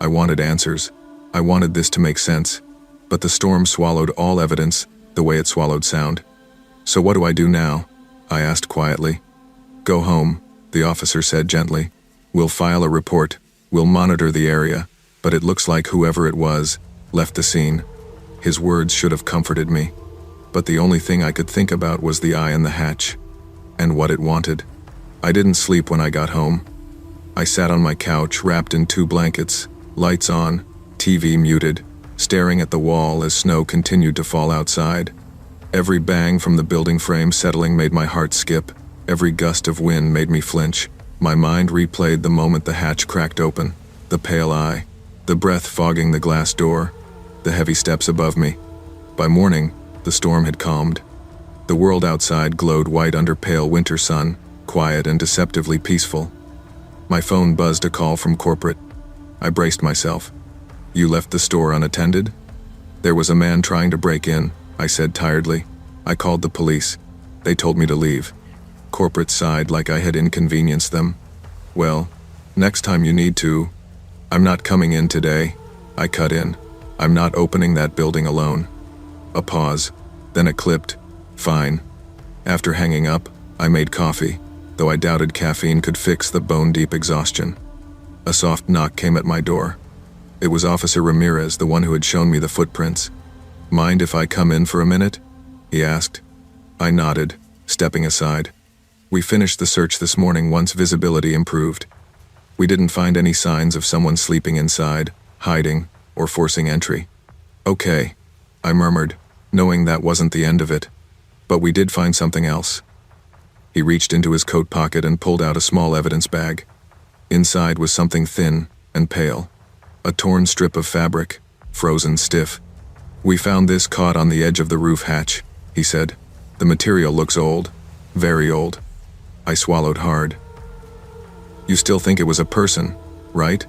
Speaker 2: I wanted answers. I wanted this to make sense. But the storm swallowed all evidence, the way it swallowed sound. "So what do I do now?" I asked quietly. "Go home," the officer said gently. "We'll file a report. We'll monitor the area. But it looks like whoever it was left the scene." His words should have comforted me. But the only thing I could think about was the eye in the hatch, and what it wanted. I didn't sleep when I got home. I sat on my couch, wrapped in 2 blankets, lights on, TV muted, staring at the wall as snow continued to fall outside. Every bang from the building frame settling made my heart skip. Every gust of wind made me flinch. My mind replayed the moment the hatch cracked open, the pale eye, the breath fogging the glass door, the heavy steps above me. By morning, the storm had calmed. The world outside glowed white under pale winter sun, quiet and deceptively peaceful. My phone buzzed a call from corporate. I braced myself. "You left the store unattended?" "There was a man trying to break in," I said tiredly. "I called the police. They told me to leave." Corporate sighed like I had inconvenienced them. "Well, next time you need to." "I'm not coming in today," I cut in. "I'm not opening that building alone." A pause, then it clipped. "Fine." After hanging up, I made coffee, though I doubted caffeine could fix the bone-deep exhaustion. A soft knock came at my door. It was Officer Ramirez, the one who had shown me the footprints. "Mind if I come in for a minute?" he asked. I nodded, stepping aside. "We finished the search this morning once visibility improved. We didn't find any signs of someone sleeping inside, hiding, or forcing entry." "Okay," I murmured, knowing that wasn't the end of it. "But we did find something else." He reached into his coat pocket and pulled out a small evidence bag. Inside was something thin and pale. A torn strip of fabric, frozen stiff. "We found this caught on the edge of the roof hatch," he said. "The material looks old, very old." I swallowed hard. "You still think it was a person, right?"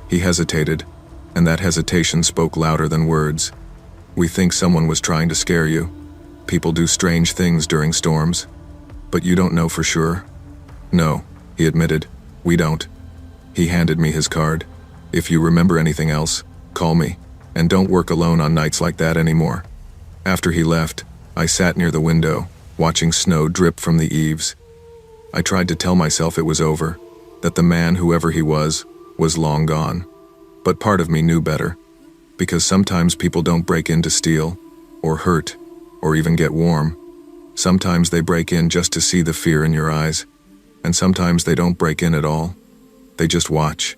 Speaker 2: He hesitated, and that hesitation spoke louder than words. "We think someone was trying to scare you. People do strange things during storms. But you don't know for sure?" "No," he admitted. "We don't." He handed me his card. "If you remember anything else, call me, and don't work alone on nights like that anymore." After he left, I sat near the window, watching snow drip from the eaves. I tried to tell myself it was over, that the man, whoever he was long gone. But part of me knew better, because sometimes people don't break in to steal, or hurt, or even get warm. Sometimes they break in just to see the fear in your eyes, and sometimes they don't break in at all. They just watch.